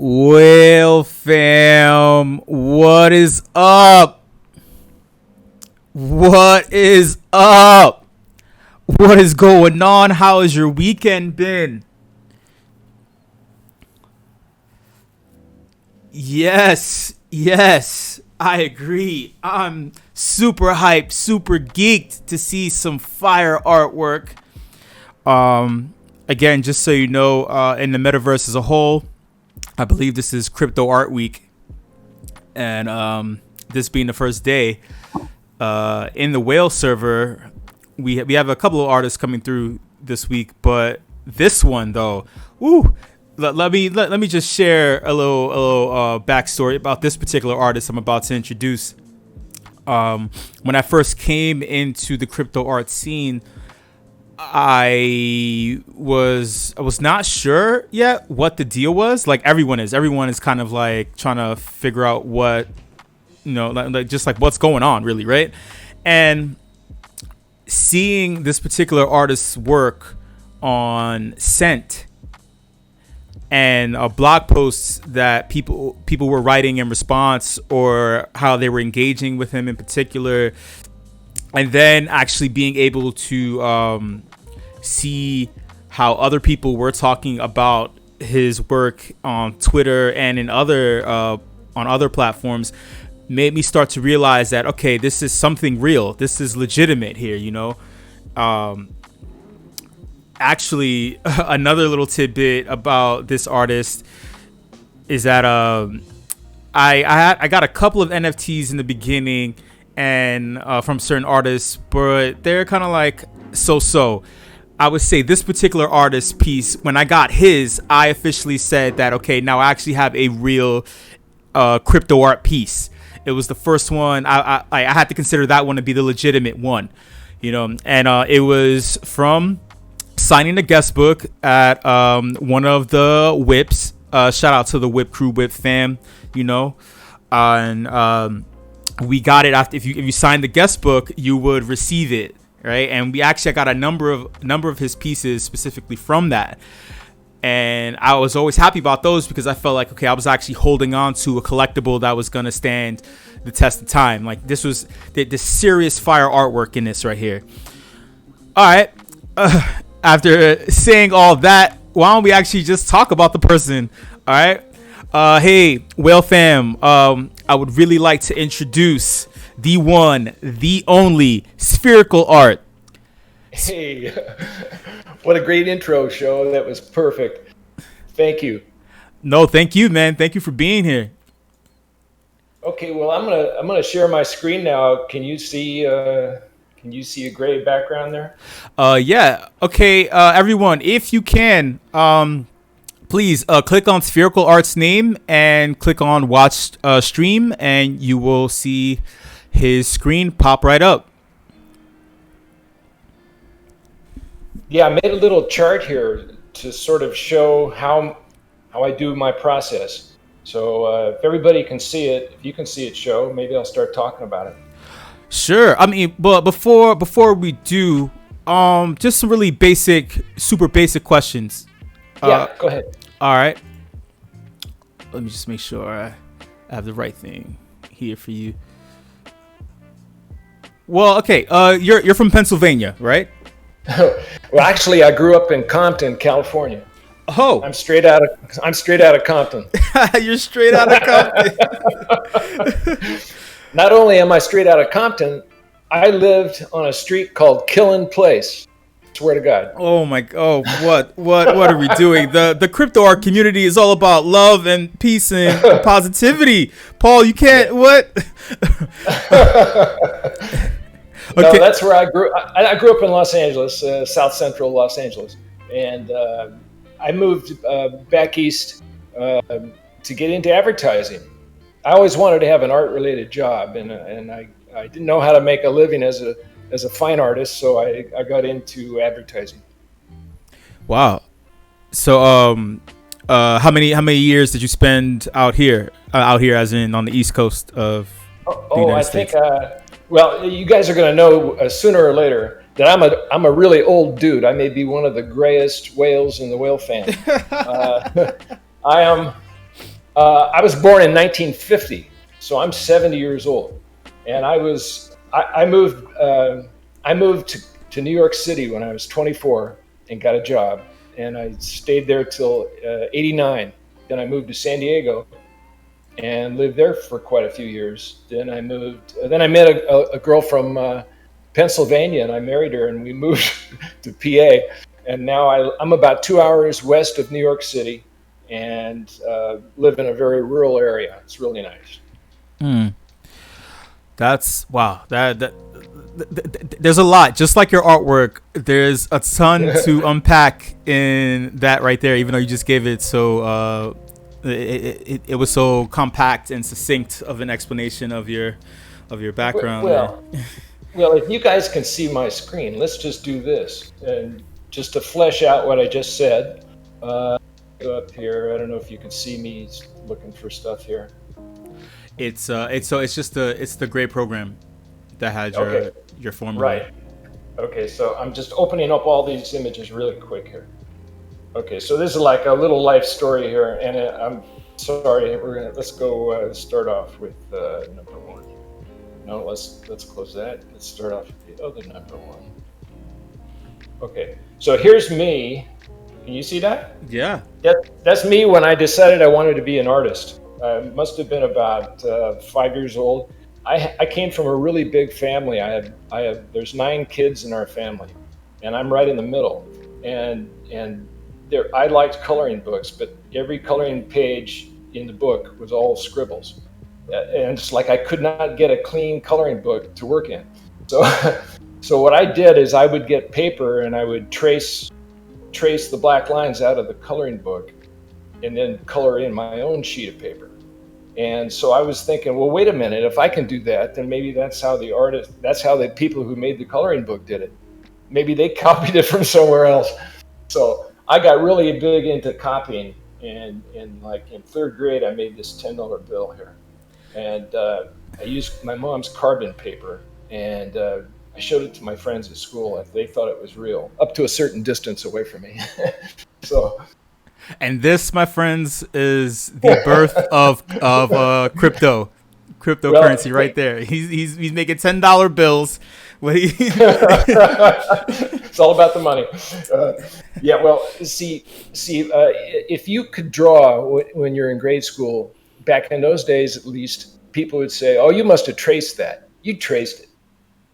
Well, fam, what is up? What is up? What is going on? How has your weekend been? Yes, I agree. I'm super hyped, super geeked to see some fire artwork. Again, just so you know, in the metaverse as a whole, I believe this is Crypto Art Week, and this being the first day, in the whale server, we have a couple of artists coming through this week, but this one though, woo, let me just share a little backstory about this particular artist I'm about to introduce. When I first came into the crypto art scene, I was not sure yet what the deal was. Like everyone is kind of like trying to figure out what, like just like what's going on really, right? And seeing this particular artist's work on Scent and blog posts that people were writing in response, or how they were engaging with him in particular, and then actually being able to see how other people were talking about his work on Twitter and in other on other platforms, made me start to realize that, okay, this is something real. This is legitimate here, Actually, another little tidbit about this artist is that I got a couple of NFTs in the beginning and from certain artists, but they're kind of like so. I would say this particular artist piece, when I got his, I officially said that, okay, now I actually have a real crypto art piece. It was the first one. I had to consider that one to be the legitimate one, and it was from signing a guest book at one of the whips. Shout out to the whip crew, whip fam, and we got it after. If you signed the guest book, you would receive it, right? And we actually got a number of his pieces specifically from that. And I was always happy about those because I felt like, okay, I was actually holding on to a collectible that was going to stand the test of time. Like this was the serious fire artwork in this right here. All right. After saying all that, why don't we actually just talk about the person? All right. Hey, Whale fam. I would really like to introduce the one, the only Spherical Art. Hey, what a great intro, show. That was perfect. Thank you. No, thank you, man. Thank you for being here. Okay, well, I'm gonna share my screen now. Can you see a gray background there? Yeah. Okay, everyone, if you can, please click on Spherical Art's name and click on watch stream, and you will see his screen pop right up. Yeah, I made a little chart here to sort of show how I do my process. So if everybody can see it, if you can see it, show, maybe I'll start talking about it. Sure. I mean, but before we do, just some really super basic questions. Yeah, go ahead. All right. Let me just make sure I have the right thing here for you. Well, okay. You're from Pennsylvania, right? Well, actually, I grew up in Compton, California. Oh, I'm straight out of Compton. You're straight out of Compton. Not only am I straight out of Compton, I lived on a street called Killen Place. Swear to God. Oh my! Oh, what are we doing? The crypto art community is all about love and peace and positivity. Paul, you can't what? Okay. No, that's where I grew. I grew up in Los Angeles, South Central Los Angeles, and I moved back east to get into advertising. I always wanted to have an art-related job, and I didn't know how to make a living as a fine artist, so I got into advertising. Wow. So how many years did you spend out here? Out here, as in on the East Coast of the United States? Well, you guys are going to know sooner or later that I'm a really old dude. I may be one of the grayest whales in the whale family. I am I was born in 1950, so I'm 70 years old, and I moved to New York City when I was 24 and got a job, and I stayed there till 89. Then I moved to San Diego and lived there for quite a few years. Then I met a girl from Pennsylvania, and I married her, and we moved to PA. And now I'm about 2 hours west of New York City, and live in a very rural area. It's really nice. That's wow. There's a lot. Just like your artwork, there's a ton to unpack in that right there. Even though you just gave it so it was so compact and succinct of an explanation of your background. Well, if you guys can see my screen, let's just do this, and just to flesh out what I just said. Go up here. I don't know if you can see me looking for stuff here. It's the gray program that had your formula. Right. Okay, so I'm just opening up all these images really quick here. Okay, so this is like a little life story here, and I'm sorry. Let's go start off with number one. No, let's close that. Let's start off with the other number one. Okay, so here's me. Can you see that? Yeah. That's me when I decided I wanted to be an artist. I must have been about 5 years old. I came from a really big family. There's 9 kids in our family, and I'm right in the middle. And I liked coloring books, but every coloring page in the book was all scribbles, and it's like I could not get a clean coloring book to work in. So what I did is I would get paper and I would trace the black lines out of the coloring book and then color in my own sheet of paper. And so I was thinking, well, wait a minute, if I can do that, then maybe that's how the people who made the coloring book did it. Maybe they copied it from somewhere else. So I got really big into copying, and in 3rd grade, I made this $10 bill here. And I used my mom's carbon paper, and I showed it to my friends at school. They thought it was real, up to a certain distance away from me. And this, my friends, is the birth of cryptocurrency right there. He's making $10 bills. It's all about the money. If you could draw when you're in grade school, back in those days at least, people would say, "Oh, you must have traced that. You traced it."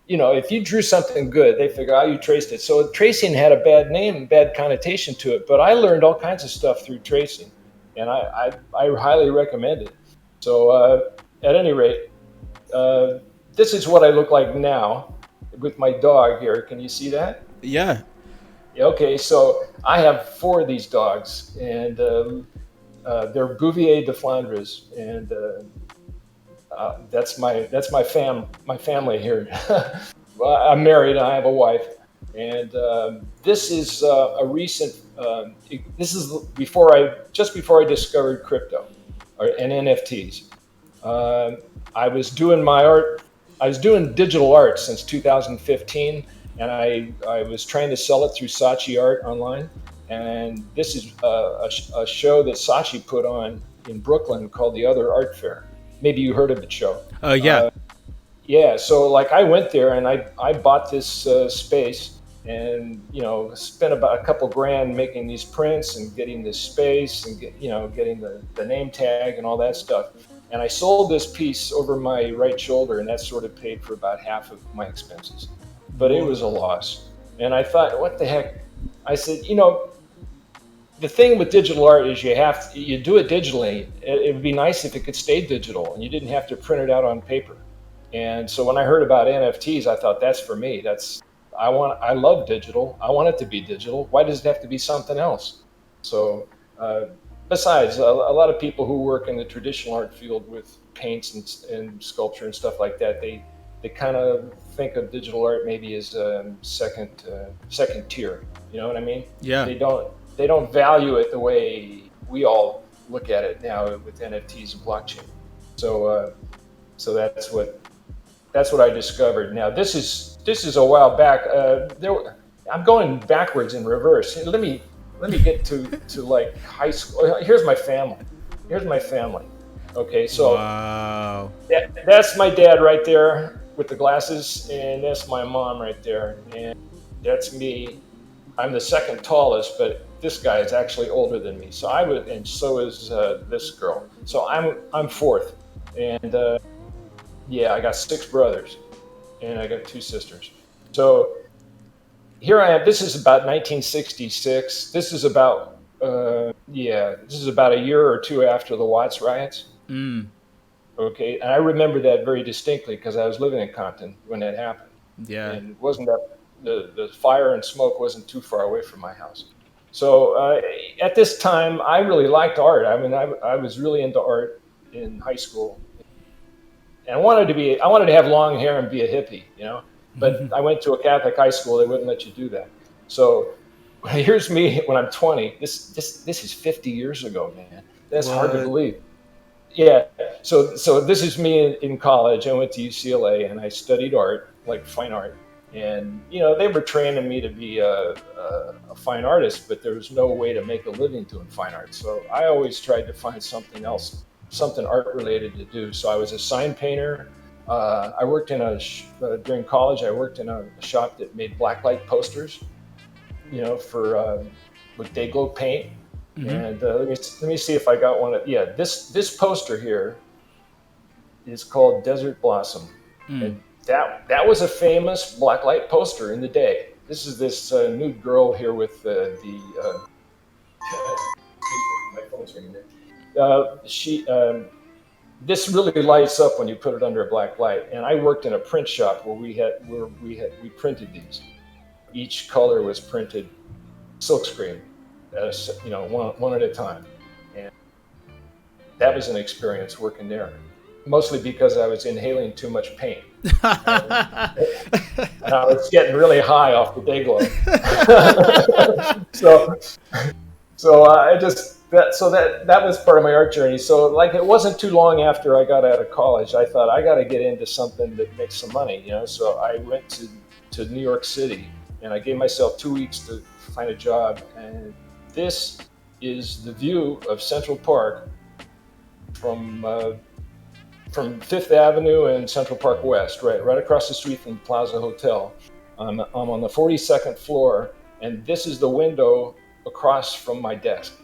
If you drew something good, they figure, "Oh, you traced it." So tracing had a bad name, bad connotation to it. But I learned all kinds of stuff through tracing, and I highly recommend it. So at any rate, this is what I look like now with my dog here. Can you see that? Yeah. Okay, so I have 4 of these dogs, and they're Bouvier de Flandres, and that's my family here. Well, I'm married and I have a wife, and this is a recent. This is just before I discovered crypto and NFTs. I was doing my art. I was doing digital art since 2015, and I was trying to sell it through Saatchi Art online. And this is a show that Saatchi put on in Brooklyn called the Other Art Fair. Maybe you heard of the show. Yeah. Yeah. So I went there and I bought this space, and spent about a couple grand making these prints and getting this space and getting the name tag and all that stuff. And I sold this piece over my right shoulder, and that sort of paid for about half of my expenses. But it was a loss. And I thought, what the heck? I said, the thing with digital art is you do it digitally. It would be nice if it could stay digital and you didn't have to print it out on paper. And so when I heard about NFTs, I thought, that's for me. I love digital. I want it to be digital. Why does it have to be something else? So besides, a lot of people who work in the traditional art field with paints and sculpture and stuff like that, they kind of think of digital art maybe as second tier. You know what I mean? Yeah. They don't value it the way we all look at it now with NFTs and blockchain. So that's what I discovered. Now this is a while back. I'm going backwards in reverse. Let me get to like high school. Here's my family. Here's my family. Okay, so Wow. that's my dad right there with the glasses, and that's my mom right there, and that's me. I'm the second tallest, but this guy is actually older than me. So I would, and so is this girl. So I'm fourth, and yeah, I got 6 brothers, and I got 2 sisters. So here I am. This is about 1966. This is about this is about a year or two after the Watts riots. Mm. Okay, and I remember that very distinctly because I was living in Compton when that happened, Yeah. and it wasn't that the fire and smoke wasn't too far away from my house. So at this time, I really liked art. I mean, I was really into art in high school, and I wanted to have long hair and be a hippie, you know. But I went to a Catholic high school; they wouldn't let you do that. So here's me when I'm 20. This is 50 years ago, man. That's hard to believe. Yeah. So this is me in college. I went to UCLA and I studied art, like fine art. And you know, they were training me to be a fine artist, but there was no way to make a living doing fine art. So I always tried to find something else, something art related to do. So I was a sign painter. I worked in during college. I worked in a shop that made blacklight posters, you know, for with day glow paint. Mm-hmm. And let me see if I got one. Yeah, this poster here is called Desert Blossom, and that was a famous blacklight poster in the day. This is this nude girl here with my phone's ringing there. This really lights up when you put it under a black light. And I worked in a print shop where we printed these. Each color was printed silkscreen. You know, one at a time. And that was an experience working there, mostly because I was inhaling too much paint. And I was getting really high off the day glow. That was part of my art journey. So like it wasn't too long after I got out of college, I thought I got to get into something that makes some money, you know. So I went to New York City, and I gave myself 2 weeks to find a job. And this is the view of Central Park from Fifth Avenue and Central Park West, right across the street from Plaza Hotel. I'm on the 42nd floor, and this is the window across from my desk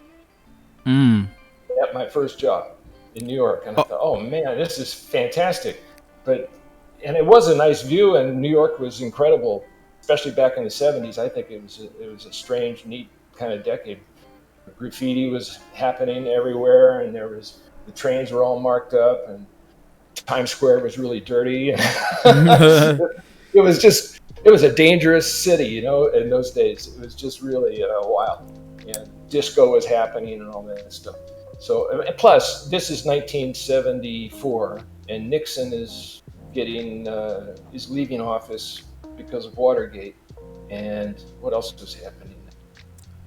at my first job in New York. And I thought, oh man, this is fantastic. And it was a nice view, and New York was incredible, especially back in the 70s. I think it was a strange, neat kind of decade. Graffiti was happening everywhere, and the trains were all marked up, and Times Square was really dirty. It was a dangerous city, you know, in those days. It was just really wild. And disco was happening and all that stuff. So, plus, this is 1974, and Nixon is leaving office because of Watergate. And what else was happening?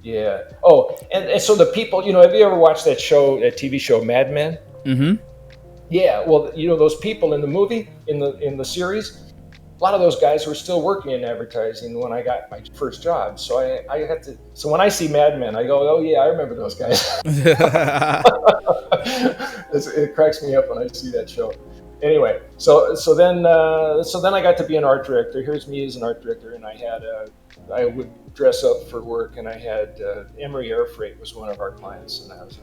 Yeah. Oh, and so the people, you know, have you ever watched that TV show, Mad Men? Mm-hmm. Yeah. Well, you know, those people in the movie, in the series, a lot of those guys were still working in advertising when I got my first job. So so when I see Mad Men, I go, oh yeah, I remember those guys. It cracks me up when I see that show. Anyway, so then I got to be an art director. Here's me as an art director, and I would dress up for work, and I had Emory Air Freight was one of our clients in the house.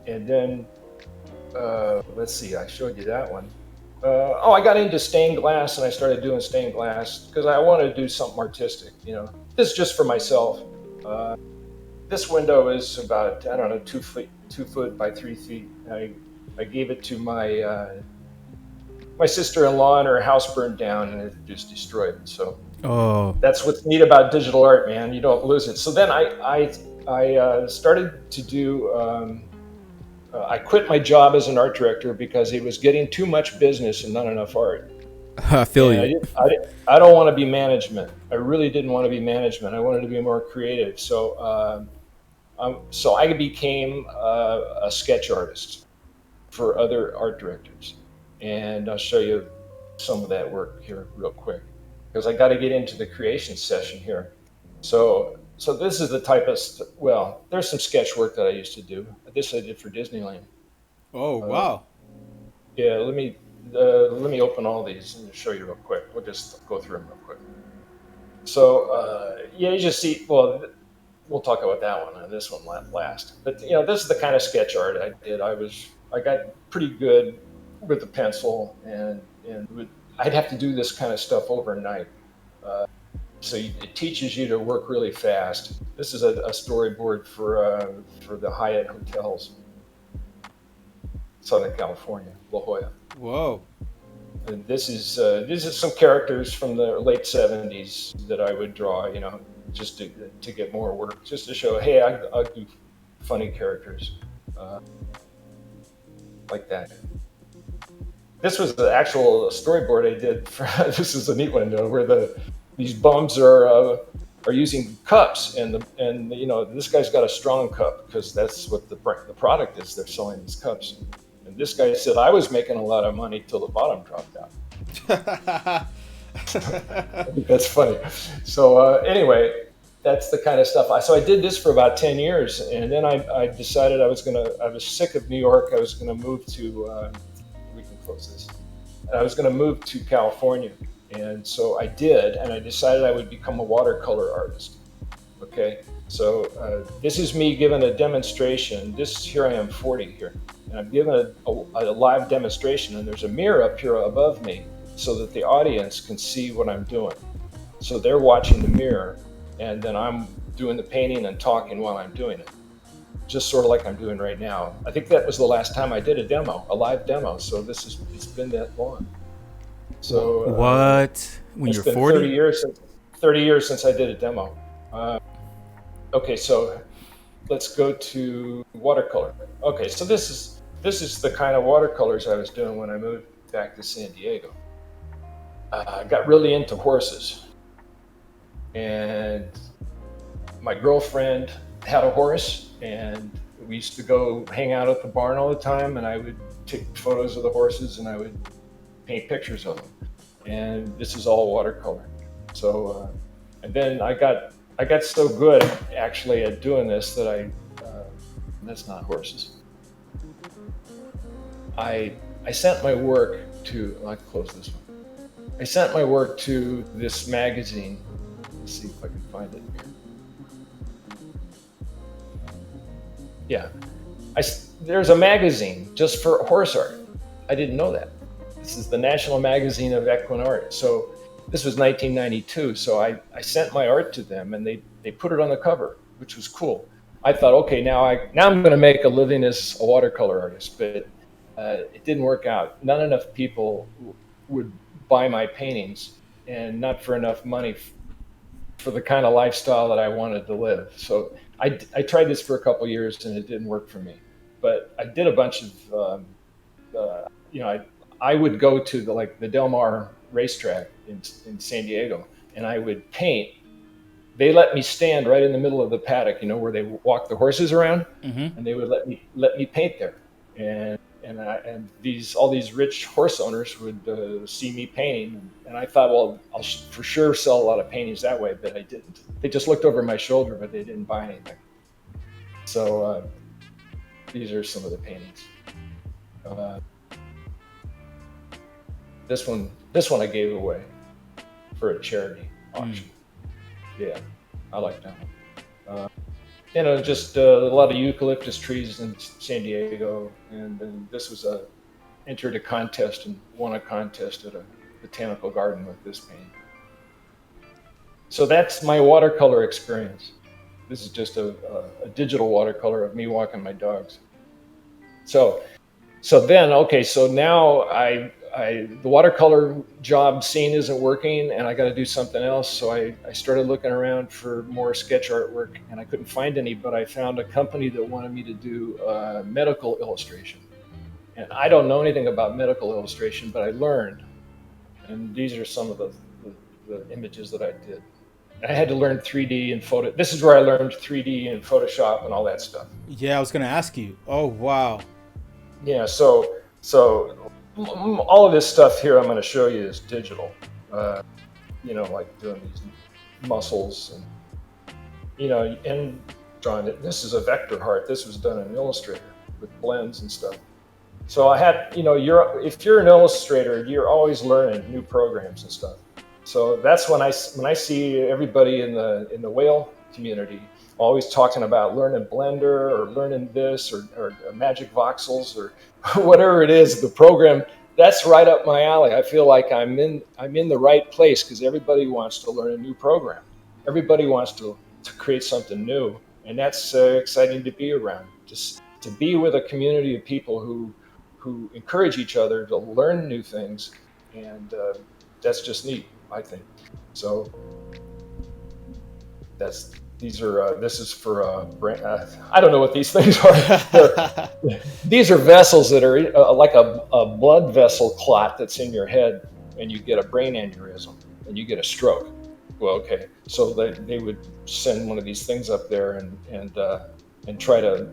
And then let's see, I showed you that one. I got into stained glass, and I started doing stained glass because I wanted to do something artistic. You know, this is just for myself. This window is about, I don't know, 2 foot by 3 feet. I gave it to my sister-in-law, and her house burned down, and it just destroyed it. So that's what's neat about digital art, man. You don't lose it. So then I started to do. I quit my job as an art director because it was getting too much business and not enough art. I feel you. I don't want to be management. I really didn't want to be management. I wanted to be more creative. So I became a sketch artist for other art directors. And I'll show you some of that work here real quick, because I got to get into the creation session here. So So this is the type of, well, there's some sketch work that I used to do. This I did for Disneyland. Oh, Uh, wow. yeah, let me open all these and show you real quick. We'll just go through them real quick. So yeah, you just see. Well, we'll talk about that one and this one last. But this is the kind of sketch art I did. I got pretty good with the pencil, and I'd have to do this kind of stuff overnight. So it teaches you to work really fast. This is a storyboard for the Hyatt hotels, Southern California, La Jolla. Whoa. And this is some characters from the late '70s that I would draw, just to get more work, just to show, hey, I do funny characters like that. This was the actual storyboard I did. This is a neat one, where these bums are using cups, and this guy's got a strong cup because that's what the product is. They're selling these cups. And this guy said, I was making a lot of money till the bottom dropped out. I think that's funny. So anyway, that's the kind of stuff. So I did this for about 10 years. And then I decided I was sick of New York. I was going to move to, we can close this. I was going to move to California. And so I did. And I decided I would become a watercolor artist. Okay. So this is me giving a demonstration. Here I am 40 here. And I'm giving a live demonstration, and there's a mirror up here above me so that the audience can see what I'm doing. So they're watching the mirror, and then I'm doing the painting and talking while I'm doing it, just sort of like I'm doing right now. I think that was the last time I did a live demo. So it's been that long. So what? When you're 40? 30 years since I did a demo. Okay, so let's go to watercolor. Okay, so this is the kind of watercolors I was doing when I moved back to San Diego. I got really into horses, and my girlfriend had a horse, and we used to go hang out at the barn all the time, and I would take photos of the horses and I would paint pictures of them. And this is all watercolor. So, and then I got so good actually at doing this that that's not horses. I sent my work to, I'll close this one. I sent my work to this magazine. Let's see if I can find it here. Yeah, there's a magazine just for horse art. I didn't know that. This is the National Magazine of Equine Art. So this was 1992. So I sent my art to them, and they put it on the cover, which was cool. I thought, okay, now I'm going to make a living as a watercolor artist, but it didn't work out. Not enough people would buy my paintings, and not for enough money for the kind of lifestyle that I wanted to live. So I tried this for a couple of years, and it didn't work for me. But I did a bunch of, I would go to the Del Mar racetrack in San Diego, and I would paint. They let me stand right in the middle of the paddock, where they walk the horses around, and they would let me paint there. And all these rich horse owners would see me painting, and I thought, well, I'll for sure sell a lot of paintings that way, but I didn't. They just looked over my shoulder, but they didn't buy anything. So these are some of the paintings. This one I gave away for a charity auction. Yeah, I like that one. Just a lot of eucalyptus trees in San Diego, and then this was entered a contest and won a contest at a botanical garden with this painting. So that's my watercolor experience. This is just a digital watercolor of me walking my dogs. So then, okay, so now the watercolor job scene isn't working, and I got to do something else. So I started looking around for more sketch artwork, and I couldn't find any, but I found a company that wanted me to do medical illustration. And I don't know anything about medical illustration, but I learned. And these are some of the images that I did. I had to learn 3D and photo. This is where I learned 3D and Photoshop and all that stuff. Yeah, I was going to ask you. Oh, wow. Yeah, so all of this stuff here I'm going to show you is digital. Like doing these muscles and drawing it. This is a vector heart. This was done in Illustrator with blends and stuff. So I had, if you're an illustrator, you're always learning new programs and stuff. So that's when I see everybody in the whale community always talking about learning Blender or learning this or Magic Voxels or whatever it is, the program. That's right up my alley. I feel like I'm in the right place because everybody wants to learn a new program. Everybody wants to create something new, and that's exciting to be around. Just to be with a community of people who encourage each other to learn new things, and that's just neat, I think. So this is for I don't know what these things are. These are vessels that are like a blood vessel clot that's in your head, and you get a brain aneurysm and you get a stroke. Well, okay, so they would send one of these things up there and try to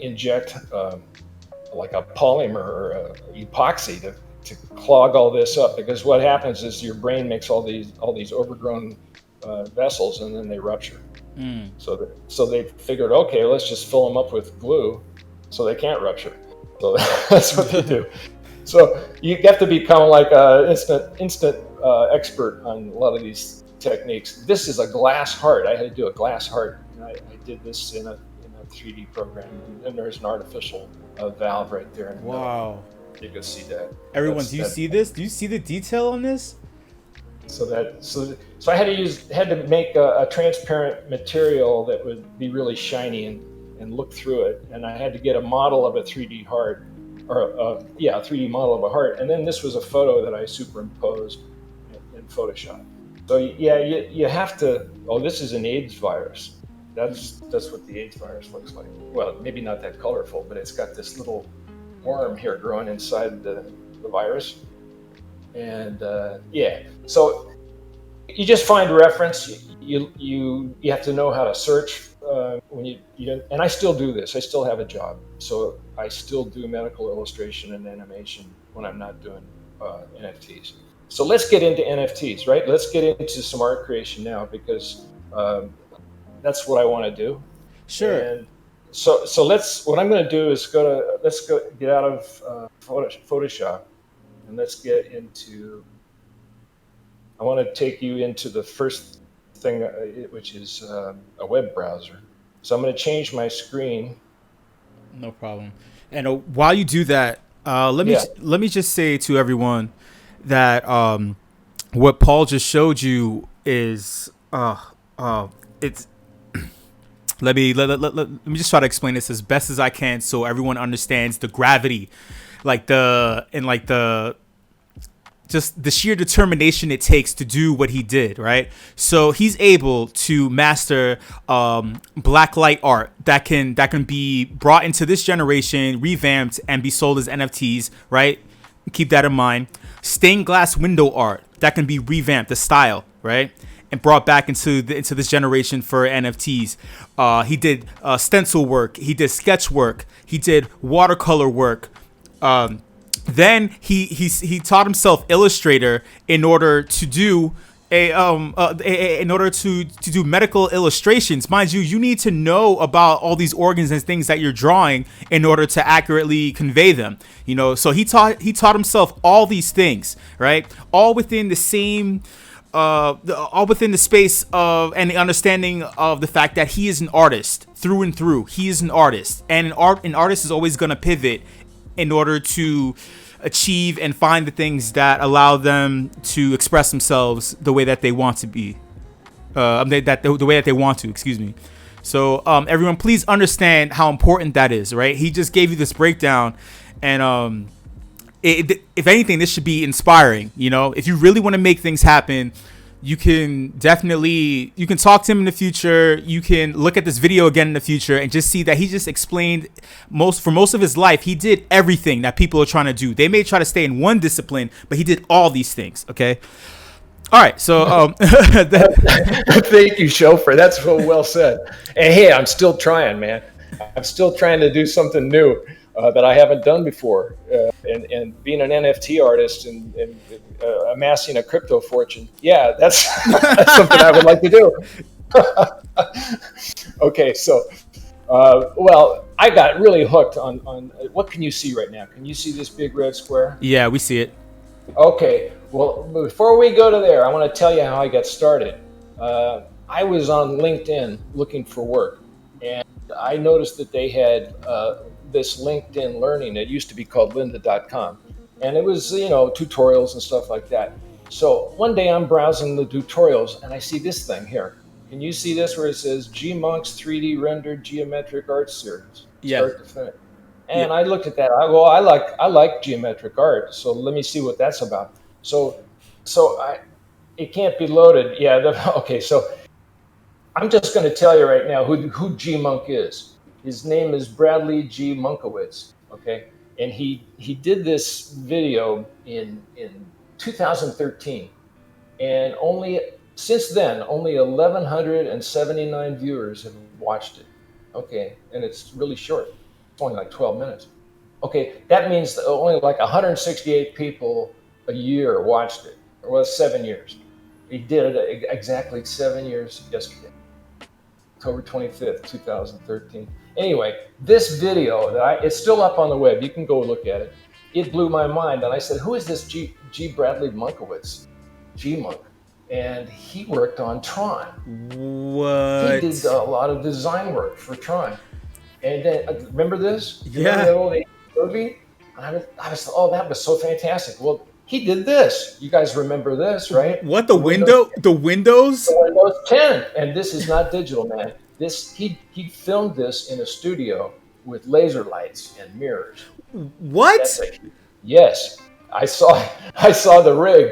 inject like a polymer or a epoxy to clog all this up, because what happens is your brain makes all these overgrown vessels, and then they rupture. So they figured, okay, let's just fill them up with glue so they can't rupture. So that's what they do. So you have to become like an instant expert on a lot of these techniques. This is a glass heart. I had to do a glass heart, and I did this in a 3D program, and there's an artificial valve right there. And wow. You can see that. Everyone, do you see this? Do you see the detail on this? So I had to make a transparent material that would be really shiny and look through it, and I had to get a model of a 3D heart, or a 3D model of a heart, and then this was a photo that I superimposed in Photoshop. So yeah, you have to. Oh, this is an AIDS virus. That's what the AIDS virus looks like. Well, maybe not that colorful, but it's got this little worm here growing inside the virus. And so you just find reference. You have to know how to search when you and I still do this. I still have a job, so I still do medical illustration and animation when I'm not doing NFTs. So let's get into NFTs, right? Let's get into some art creation now, because that's what I want to do. Sure. And so what I'm going to do is let's get out of Photoshop. And let's get into, I want to take you into the first thing, which is a web browser. So I'm going to change my screen. No problem. And while you do that, let me just say to everyone that what Paul just showed you is it's. Let me just try to explain this as best as I can so everyone understands the gravity. Just the sheer determination it takes to do what he did, right? So he's able to master black light art that can be brought into this generation, revamped, and be sold as NFTs, right? Keep that in mind. Stained glass window art that can be revamped, the style, right? And brought back into this generation for NFTs. He did stencil work. He did sketch work. He did watercolor work. Then he taught himself Illustrator in order to do to do medical illustrations. Mind you, you need to know about all these organs and things that you're drawing in order to accurately convey them. So he taught himself all these things, right? All within the same. All within the space of and the understanding of the fact that he is an artist through and through. He is an artist, and an artist is always going to pivot in order to achieve and find the things that allow them to express themselves the way that they want to be, the way that they want to. Excuse me. So everyone, please understand how important that is. Right? He just gave you this breakdown, and if anything, this should be inspiring. If you really want to make things happen, you can talk to him in the future. You can look at this video again in the future and just see that he just explained for most of his life. He did everything that people are trying to do. They may try to stay in one discipline, but he did all these things. Okay. All right. So, thank you, chauffeur. That's so well said. And hey, I'm still trying, man. I'm still trying to do something new that I haven't done before. And being an NFT artist and amassing a crypto fortune, that's something I would like to do. Okay, so well, I got really hooked on what can you see right now? Can you see this big red square? Yeah, we see it. Okay, well, before we go to there, I want to tell you how I got started. I was on LinkedIn looking for work, and I noticed that they had this LinkedIn Learning. It used to be called lynda.com, and it was, tutorials and stuff like that. So one day I'm browsing the tutorials, and I see this thing here. Can you see this where it says G-Monk's 3D rendered geometric art series, Yeah. start to finish? Yeah. And I looked at that. I like geometric art, so let me see what that's about. It can't be loaded. Yeah. Okay. So I'm just going to tell you right now who G Monk is. His name is Bradley G. Monkowitz. Okay, and he did this video in 2013, and since then only 1,179 viewers have watched it. Okay, and it's really short. It's only like 12 minutes. Okay, that means that only like 168 people a year watched it. It was 7 years. He did it exactly 7 years yesterday, October 25th, 2013. Anyway, this video it's still up on the web. You can go look at it. It blew my mind, and I said, "Who is this G. Bradley Monkowitz, G Monk?" And he worked on Tron. What? He did a lot of design work for Tron. And then remember this? Yeah. Remember that old movie? I was, oh, that was so fantastic. Well, he did this. You guys remember this, right? What, the Windows? The Windows 10, and this is not digital, man. He filmed this in a studio with laser lights and mirrors. What? Yes, I saw the rig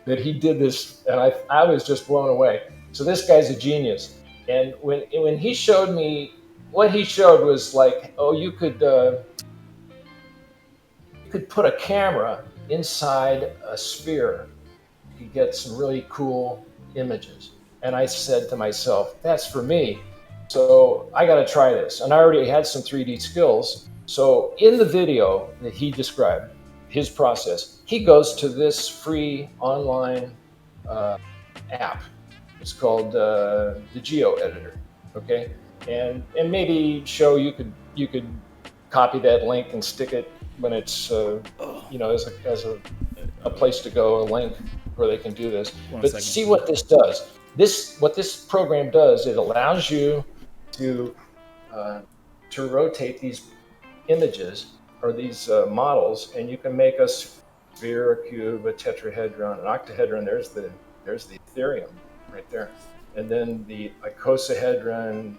that he did this, and I was just blown away. So this guy's a genius. And when he showed me, what he showed was like, oh, you could put a camera inside a sphere. You could get some really cool images. And I said to myself, that's for me. So I got to try this. And I already had some 3D skills. So in the video that he described, his process, he goes to this free online app. It's called the Geo Editor. Okay, and maybe show you could copy that link and stick it when it's as a place to go, a link where they can do this. But see what this does. What this program does, it allows you to rotate these images or these models, and you can make a sphere, a cube, a tetrahedron, an octahedron. There's the Ethereum right there, and then the icosahedron,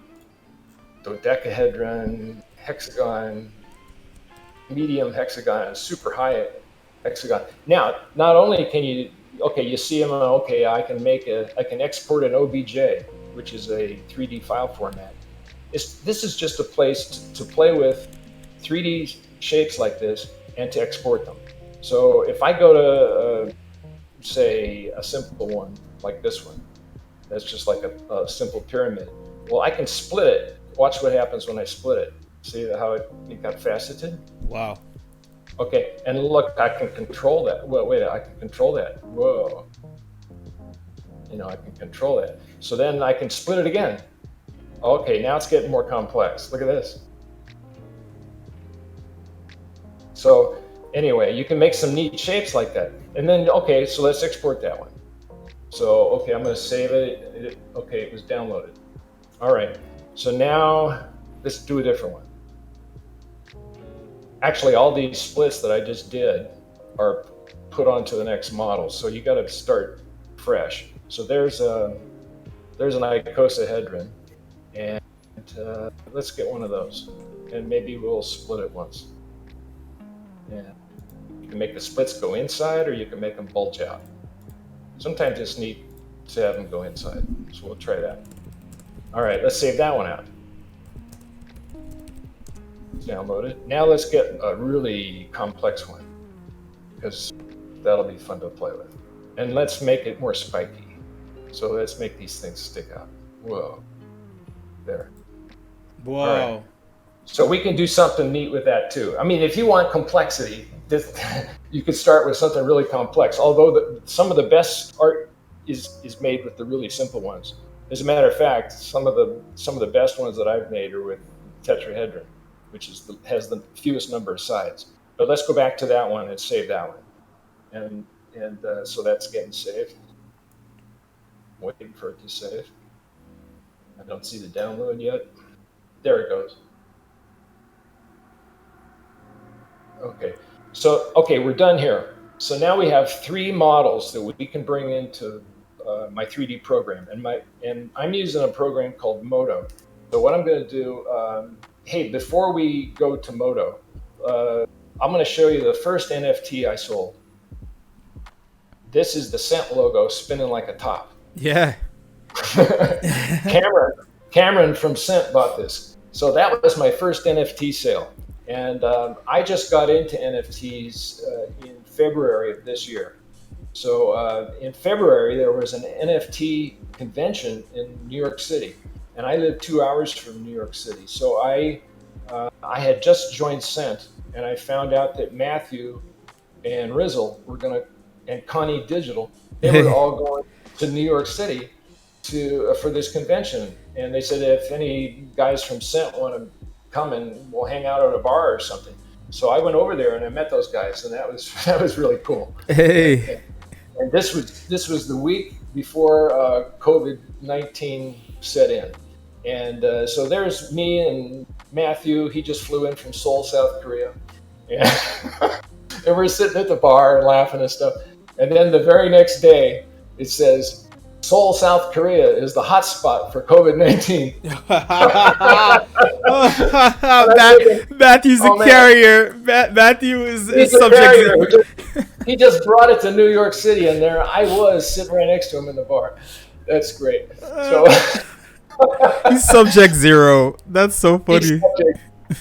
dodecahedron, hexagon, medium hexagon, super high hexagon. Now, not only can you see them. Okay, I can export an OBJ, which is a 3D file format. This is just a place to play with 3D shapes like this and to export them. So if I go to, say, a simple one like this one, that's just like a simple pyramid. Well, I can split it. Watch what happens when I split it. See how it got faceted? Wow. Okay, and look, I can control that. Well, wait, I can control that. Whoa. I can control that. So then I can split it again. Okay, now it's getting more complex. Look at this. So anyway, you can make some neat shapes like that. And then, okay, so let's export that one. So, okay, I'm going to save it. Okay, it was downloaded. All right, so now let's do a different one. Actually, all these splits that I just did are put onto the next model. So you got to start fresh. So there's an icosahedron, and let's get one of those, and maybe we'll split it once. Yeah, you can make the splits go inside, or you can make them bulge out. Sometimes it's neat to have them go inside, so we'll try that. All right, let's save that one out. Download it. Now let's get a really complex one, because that'll be fun to play with. And let's make it more spiky. So let's make these things stick out. Whoa. There. Whoa. Right. So we can do something neat with that too. I mean, if you want complexity, you could start with something really complex. Although some of the best art is made with the really simple ones. As a matter of fact, some of the best ones that I've made are with tetrahedron, which has the fewest number of sides. But let's go back to that one and save that one. And so that's getting saved. Waiting for it to save. I don't see the download yet. There it goes. Okay. So, okay, we're done here. So now we have 3 models that we can bring into my 3D program, and I'm using a program called Modo. So what I'm going to do, hey, before we go to Modo, I'm going to show you the first NFT I sold. This is the Cent logo spinning like a top. Yeah. Cameron from Cent bought this. So that was my first NFT sale. And I just got into NFTs in February of this year. So in February, there was an NFT convention in New York City. And I live 2 hours from New York City. So I had just joined Cent, and I found out that Matthew and Rizzle were going to, and Connie Digital, they were all going to New York City for this convention. And they said, if any guys from Cent want to come and we'll hang out at a bar or something. So I went over there and I met those guys, and that was really cool. Hey. And this was the week before COVID-19 set in. And so there's me and Matthew. He just flew in from Seoul, South Korea. And, and we're sitting at the bar and laughing and stuff. And then the very next day, it says, Seoul, South Korea is the hotspot for COVID-19. Matthew's a carrier. Matthew is subject. He just brought it to New York City, and there I was sitting right next to him in the bar. That's great. So he's subject 0. That's so funny.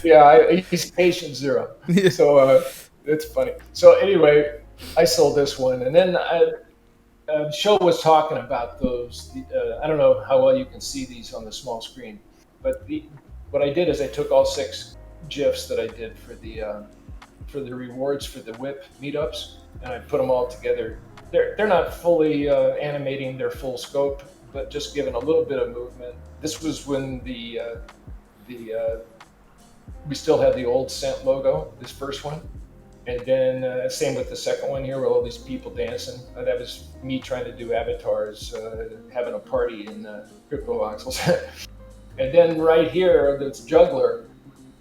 He's patient 0. So it's funny. So anyway, I sold this one, and then the show was talking about those. I don't know how well you can see these on the small screen, but what I did is I took all 6 GIFs that I did for the rewards for the WIP meetups, and I put them all together. They're not fully animating their full scope, but just giving a little bit of movement. This was when we still had the old Cent logo, this first one. And then same with the second one here, with all these people dancing. That was me trying to do avatars, having a party in Crypto Voxels. And then right here, this juggler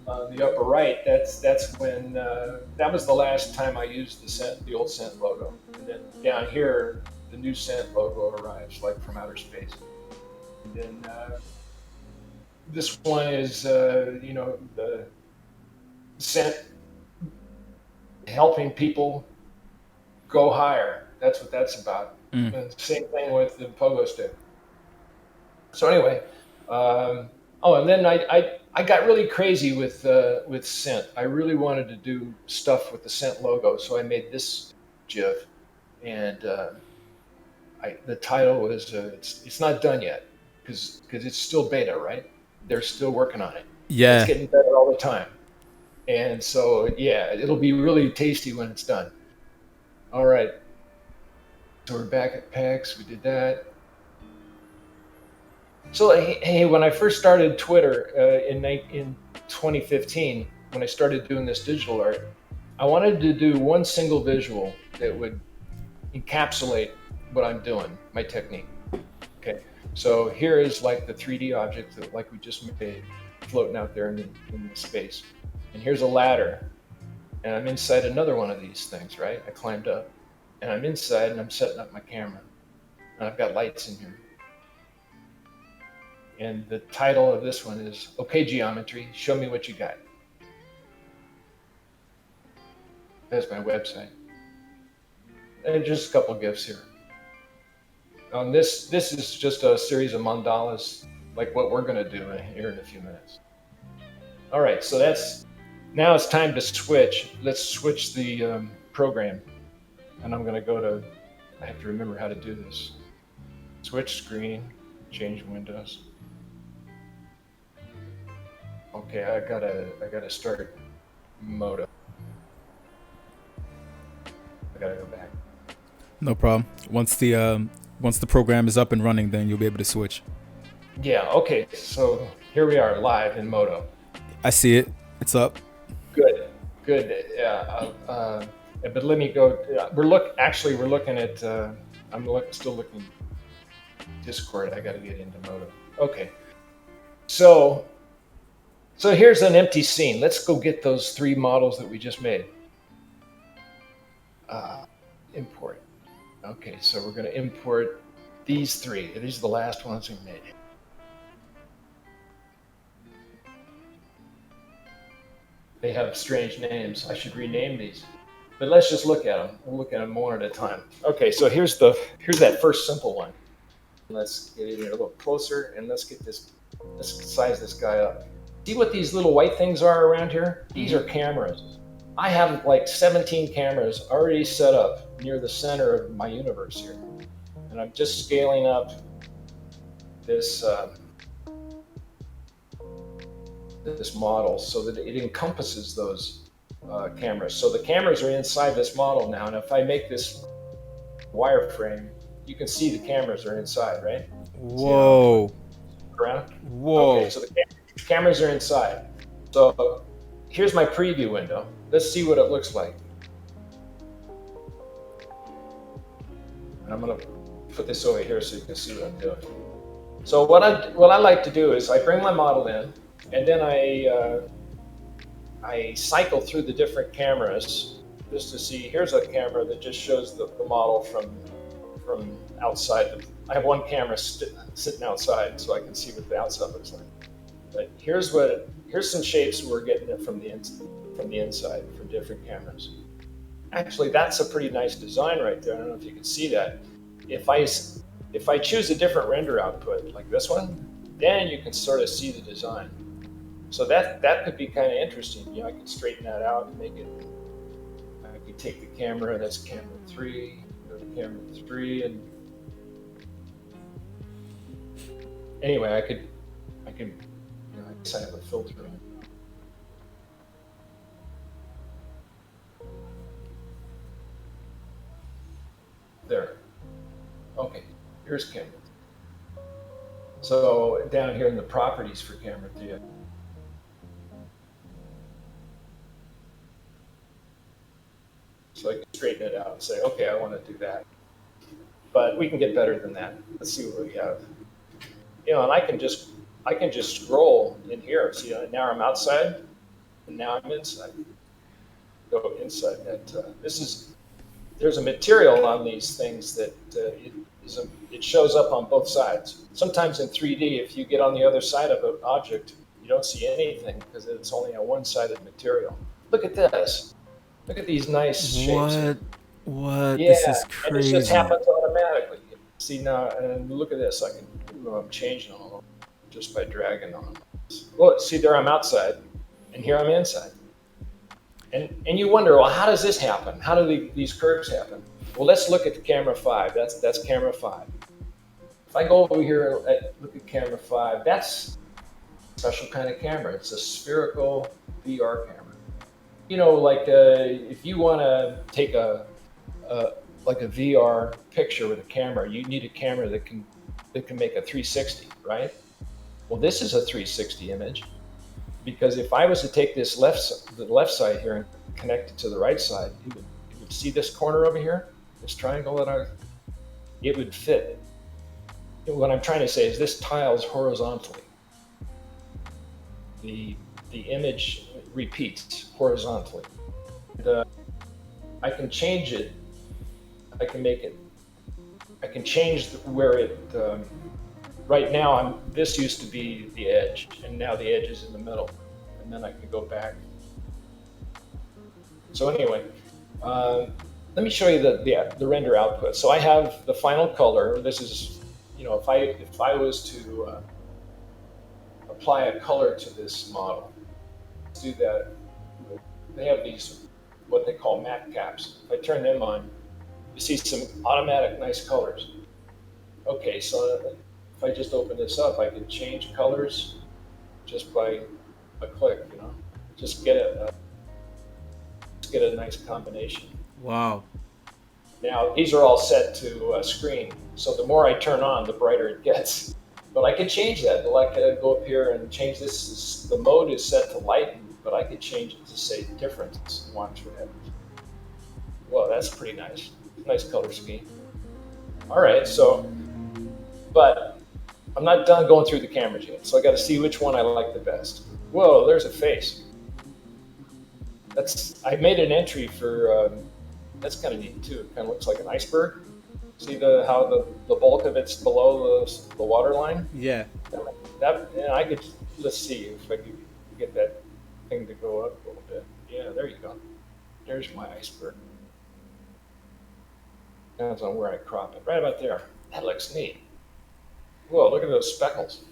on the upper right, that's when, that was the last time I used the old Cent logo. And then down here, the new Cent logo arrives, like from outer space. And then this one is, the Cent helping people go higher. That's what that's about. And same thing with the pogo stick. So anyway, and then I got really crazy with Cent. I really wanted to do stuff with the Cent logo, so I made this GIF, and the title was it's not done yet because it's still beta, right? They're still working on it. Yeah, it's getting better all the time. And so, yeah, it'll be really tasty when it's done. All right. So we're back at PAX. We did that. So, hey, when I first started Twitter in 2015, when I started doing this digital art, I wanted to do one single visual that would encapsulate what I'm doing, my technique. Okay. So here is like the 3D object that like we just made floating out there in the space. And here's a ladder, and I'm inside another one of these things, right? I climbed up, and I'm inside, and I'm setting up my camera, and I've got lights in here. And the title of this one is, Okay, Geometry, Show Me What You Got. That's my website. And just a couple GIFs here. This is just a series of mandalas, like what we're gonna do here in a few minutes. All right, so now it's time to switch. Let's switch the program. And I'm going to go to, I have to remember how to do this. Switch screen, change windows. Okay, I gotta start Modo. I gotta go back. No problem. Once the program is up and running, then you'll be able to switch. Yeah, okay. So here we are live in Moto. I see it. It's up. Good, good. But let me go. We're looking at. Still looking Discord. I got to get into Moto. Okay. So here's an empty scene. Let's go get those 3 models that we just made. Import. Okay, so we're going to import these 3. These are the last ones we made. They have strange names. I should rename these. But let's just look at them. We'll look at them one at a time. Okay, so here's that first simple one. Let's get it in a little closer, and let's size this guy up. See what these little white things are around here? These are cameras. I have like 17 cameras already set up near the center of my universe here. And I'm just scaling up this model so that it encompasses those cameras. So the cameras are inside this model now, and if I make this wireframe, you can see the cameras are inside, right? Whoa. Around? Whoa. Okay, so the cameras are inside. So here's my preview window. Let's see what it looks like. And I'm going to put this over here so you can see what I'm doing. So what I like to do is I bring my model in, and then I cycle through the different cameras just to see. Here's a camera that just shows the model from outside. I have one camera sitting outside so I can see what the outside looks like. But here's some shapes we're getting it from the inside from different cameras. Actually, that's a pretty nice design right there. I don't know if you can see that. If I choose a different render output like this one, then you can sort of see the design. So that could be kind of interesting. I could straighten that out and make it. I could take the camera. That's camera 3. Go to camera 3, and anyway, I could. I guess I have a filter on. There. Okay, here's camera. So down here in the properties for camera 3. So I can straighten it out and say, okay, I want to do that. But we can get better than that. Let's see what we have. And I can just scroll in here. See, now I'm outside, and now I'm inside. Go inside that. There's a material on these things that it shows up on both sides. Sometimes in 3D, if you get on the other side of an object, you don't see anything because it's only a one-sided material. Look at this. Look at these nice shapes. What? Yeah, this is crazy. And it just happens automatically. See now, and look at this. I'm changing them just by dragging on them. Well, see there I'm outside, and here I'm inside. And you wonder, well, how does this happen? How do these curves happen? Well, let's look at the camera 5. That's camera 5. If I go over here and look at camera 5, that's a special kind of camera. It's a spherical VR camera. Like if you want to take a VR picture with a camera, you need a camera that can make a 360, right? Well, this is a 360 image, because if I was to take the left side here and connect it to the right side, it would see this corner over here, this triangle it would fit. What I'm trying to say is this tiles horizontally. The image repeats horizontally. And, I can change it. I can change where it. Right now, this used to be the edge, and now the edge is in the middle, and then I can go back. So anyway, let me show you the render output. So I have the final color. This is, if I was to apply a color to this model, let's do that. They have these, what they call matte caps. If I turn them on, you see some automatic nice colors. Okay, so if I just open this up, I can change colors just by a click, just get a nice combination. Wow. Now, these are all set to screen. So the more I turn on, the brighter it gets. But I could change that. Like I could go up here and change this. The mode is set to lighten, but I could change it to say difference. Watch what happens. Well, that's pretty nice. Nice color scheme. All right, so, but I'm not done going through the cameras yet, so I got to see which one I like the best. Whoa, there's a face. I made an entry for. That's kind of neat too. It kind of looks like an iceberg. See how the bulk of it's below the water line? Yeah. I could, let's see if I could get that thing to go up a little bit. Yeah, there you go. There's my iceberg. Depends on where I crop it. Right about there. That looks neat. Whoa, look at those speckles.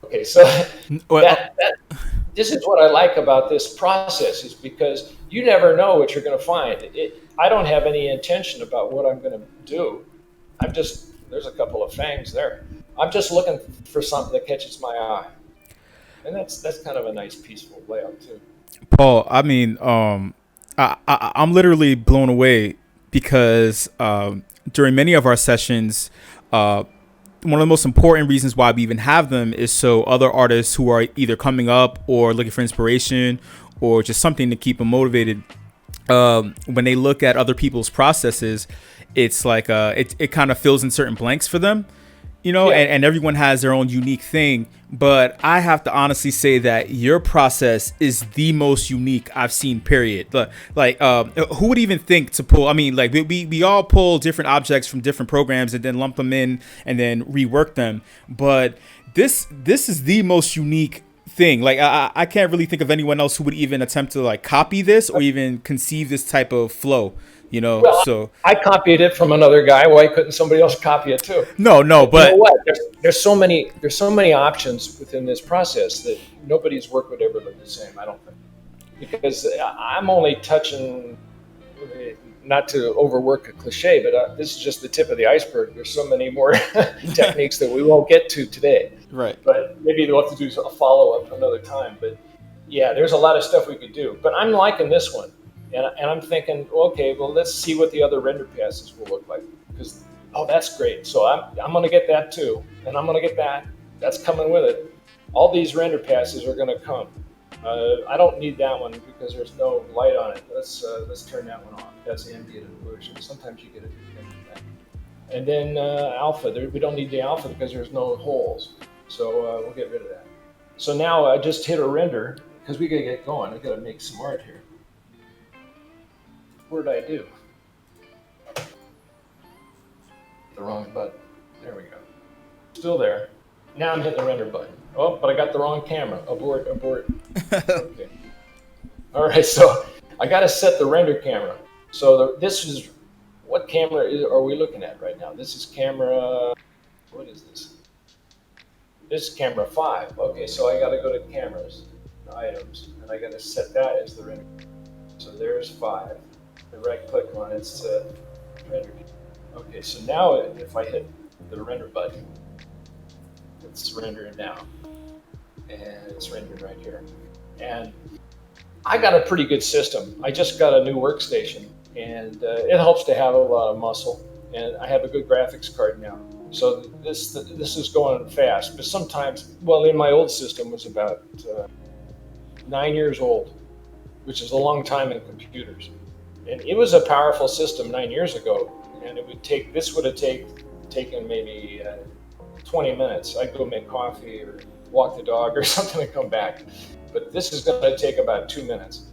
Okay, so this is what I like about this process, is because you never know what you're going to find. I don't have any intention about what I'm going to do. There's a couple of fangs there. I'm just looking for something that catches my eye. And that's kind of a nice, peaceful layout too. Paul, I mean, I'm literally blown away because during many of our sessions, one of the most important reasons why we even have them is so other artists who are either coming up or looking for inspiration or just something to keep them motivated, when they look at other people's processes, it's like it kind of fills in certain blanks for them, you know. Yeah. And everyone has their own unique thing, but I have to honestly say that your process is the most unique I've seen, period. Like who would even think to pull, I mean, like we all pull different objects from different programs and then lump them in and then rework them, but this is the most unique thing. Like I can't really think of anyone else who would even attempt to like copy this or even conceive this type of flow, you know. Well, so I copied it from another guy. Why couldn't somebody else copy it too? No, but you know what? There's so many options within this process that nobody's work would ever look the same, I don't think. Because I'm only touching, not to overwork a cliche, but this is just the tip of the iceberg. There's so many more techniques that we won't get to today. Right. But maybe we'll have to do a follow-up another time. But yeah, there's a lot of stuff we could do. But I'm liking this one. And I'm thinking, okay, well, let's see what the other render passes will look like. Because, that's great. So I'm going to get that too. And I'm going to get that. That's coming with it. All these render passes are going to come. I don't need that one because there's no light on it. Let's turn that one off. That's ambient illusion. Sometimes you get it. And then alpha. We don't need the alpha because there's no holes. So we'll get rid of that. So now I just hit a render because we got to get going. I got to make some art here. What did I do? The wrong button. There we go. Still there. Now I'm hitting the render button. Oh, but I got the wrong camera. Abort. Okay. All right, so I got to set the render camera. So this is, what camera are we looking at right now? This is camera, what is this? This is camera 5. Okay, so I got to go to cameras, items, and I got to set that as the render. So there's 5. I right click on it, set render. Okay, so now if I hit the render button, it's rendering now. And it's rendering right here. And I got a pretty good system. I just got a new workstation, and it helps to have a lot of muscle. And I have a good graphics card now. So this is going fast. But sometimes, well, in my old system was about 9 years old, which is a long time in computers. And it was a powerful system 9 years ago. And this would have taken maybe 20 minutes. I'd go make coffee or walk the dog or something and come back. But this is going to take about 2 minutes.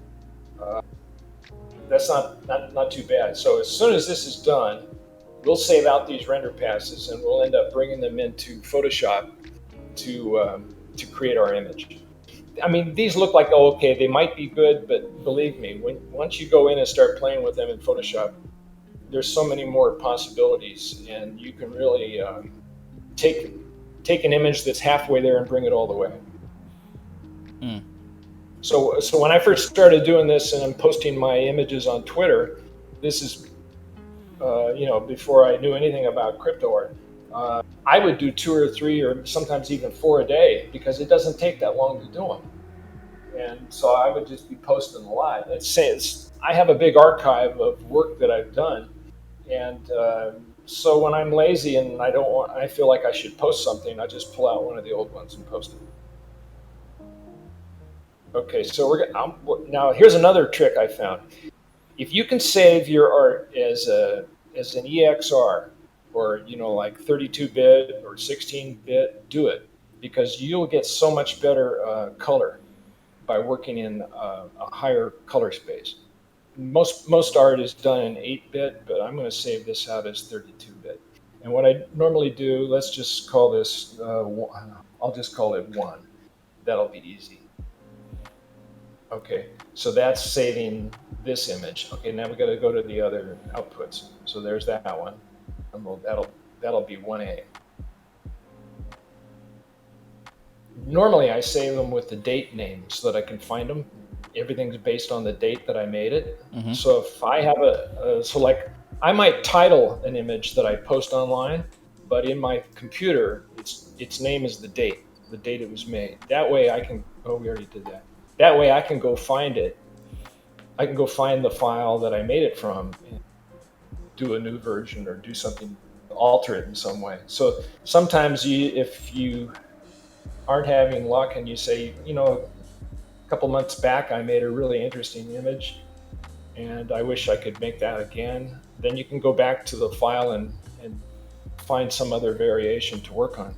That's not too bad. So as soon as this is done, we'll save out these render passes and we'll end up bringing them into Photoshop to create our image. I mean, these look like, okay, they might be good, but believe me, once you go in and start playing with them in Photoshop, there's so many more possibilities, and you can really take an image that's halfway there and bring it all the way. Mm. So when I first started doing this and I'm posting my images on Twitter, this is, before I knew anything about crypto art, I would do 2 or 3 or sometimes even 4 a day because it doesn't take that long to do them. And so I would just be posting a lot. I have a big archive of work that I've done, and So when I'm lazy and I feel like I should post something, I just pull out one of the old ones and post it. Okay, so now here's another trick I found. If you can save your art as an EXR, or like 32-bit or 16-bit, do it, because you'll get so much better color by working in a higher color space. Most art is done in 8-bit, but I'm going to save this out as 32-bit. And what I normally do, let's just call this, I'll just call it 1. That'll be easy. Okay, so that's saving this image. Okay, now we got to go to the other outputs. So there's that one, and that'll be 1A. Normally, I save them with the date name so that I can find them. Everything's based on the date that I made it. Mm-hmm. So if I have I might title an image that I post online, but in my computer, its name is the date it was made. That way I can, we already did that. That way I can go find it. I can go find the file that I made it from and do a new version or do something, alter it in some way. So sometimes if you aren't having luck and you say, a couple months back I made a really interesting image and I wish I could make that again, then you can go back to the file and find some other variation to work on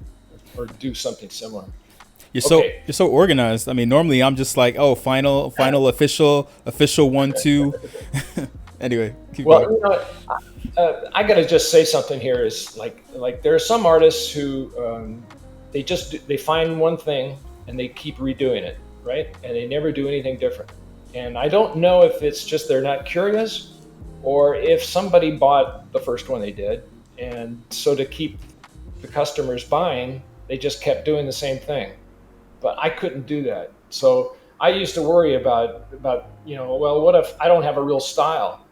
or do something similar. You're so organized. I mean, normally I'm just like, final official 1, 2. Anyway, keep going. I got to just say something here is like there are some artists who they find one thing and they keep redoing it, right? And they never do anything different. And I don't know if it's just they're not curious or if somebody bought the first one they did, and so to keep the customers buying, they just kept doing the same thing. But I couldn't do that. So I used to worry about well, what if I don't have a real style?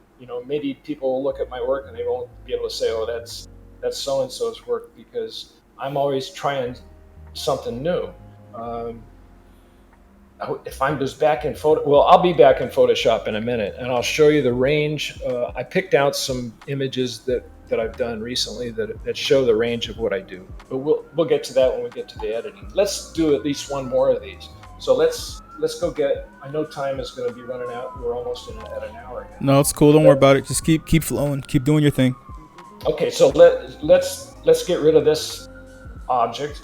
Maybe people will look at my work and they won't be able to say, that's so-and-so's work, because I'm always trying something new. If I'm just back in I'll be back in Photoshop in a minute, and I'll show you the range. I picked out some images that I've done recently that show the range of what I do. But we'll get to that when we get to the editing. Let's do at least one more of these. So let's go get. I know time is going to be running out. We're almost at an hour now. No, it's cool. Don't worry about it. Just keep flowing. Keep doing your thing. Okay, so let's get rid of this object,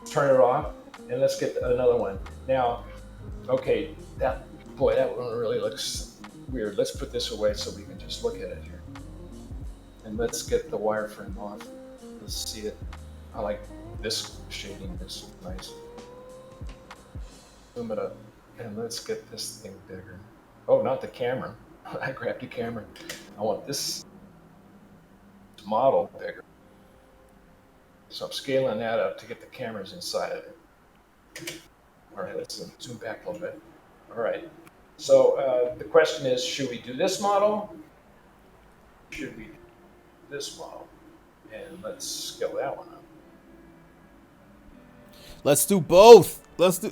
turn it off, and let's get another one. Now, okay, that one really looks weird. Let's put this away so we can just look at it here. And let's get the wireframe off. Let's see it. I like this shading. It's nice. Zoom it up, and let's get this thing bigger. Oh, not the camera. I grabbed the camera. I want this model bigger. So I'm scaling that up to get the cameras inside of it. All right, let's zoom back a little bit. All right. So the question is, should we do this model? Should we do this model? And let's scale that one up. Let's do both. Let's do.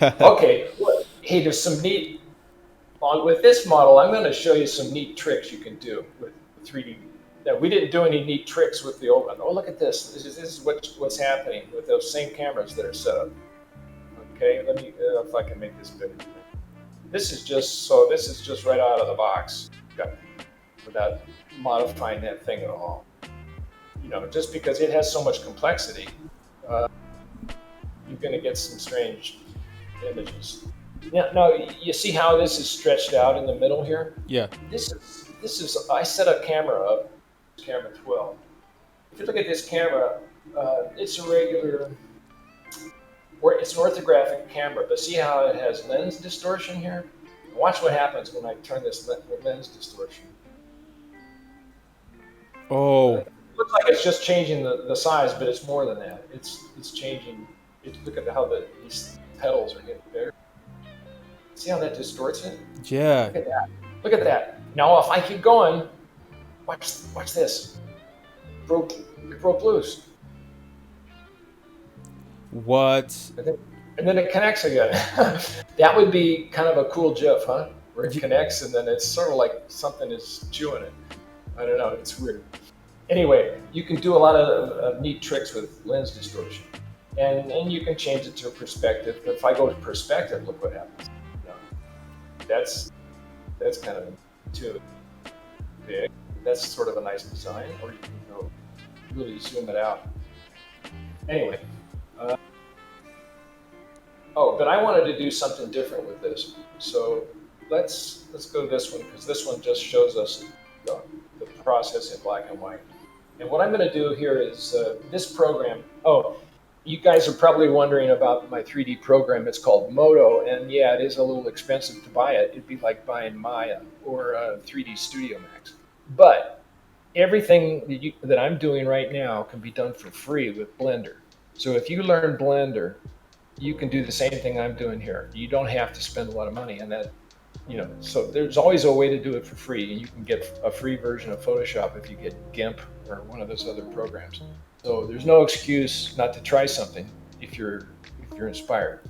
Okay. Well, hey, there's some neat. With this model, I'm going to show you some neat tricks you can do with 3D. Now, we didn't do any neat tricks with the old one. Oh, look at this. This is what's happening with those same cameras that are set up. Okay, let me if I can make this bigger. This is just right out of the box, without modifying that thing at all. Just because it has so much complexity, you're going to get some strange images. Now, you see how this is stretched out in the middle here? Yeah. This is. I set a camera up, camera 12. If you look at this camera, it's a regular. It's an orthographic camera, but see how it has lens distortion here? Watch what happens when I turn this lens distortion. Oh. It looks like it's just changing the size, but it's more than that. It's changing. Look at how these petals are getting bigger. See how that distorts it? Yeah. Look at that. Look at that. Now, if I keep going, watch this. It broke loose. What? And then it connects again. That would be kind of a cool GIF, huh? Where it connects and then it's sort of like something is chewing it. I don't know. It's weird. Anyway, you can do a lot of neat tricks with lens distortion, and you can change it to a perspective. If I go to perspective, look what happens. You know, that's kind of too big. That's sort of a nice design, or you can go really zoom it out. Anyway, but I wanted to do something different with this. So let's go to this one, because this one just shows us the process in black and white. And what I'm going to do here is this program. Oh, you guys are probably wondering about my 3D program. It's called Modo, and yeah, it is a little expensive to buy it. It'd be like buying Maya or 3D Studio Max. But everything that I'm doing right now can be done for free with Blender. So if you learn Blender, you can do the same thing I'm doing here. You don't have to spend a lot of money, and that, so there's always a way to do it for free, and you can get a free version of Photoshop if you get GIMP or one of those other programs. So there's no excuse not to try something if you're inspired.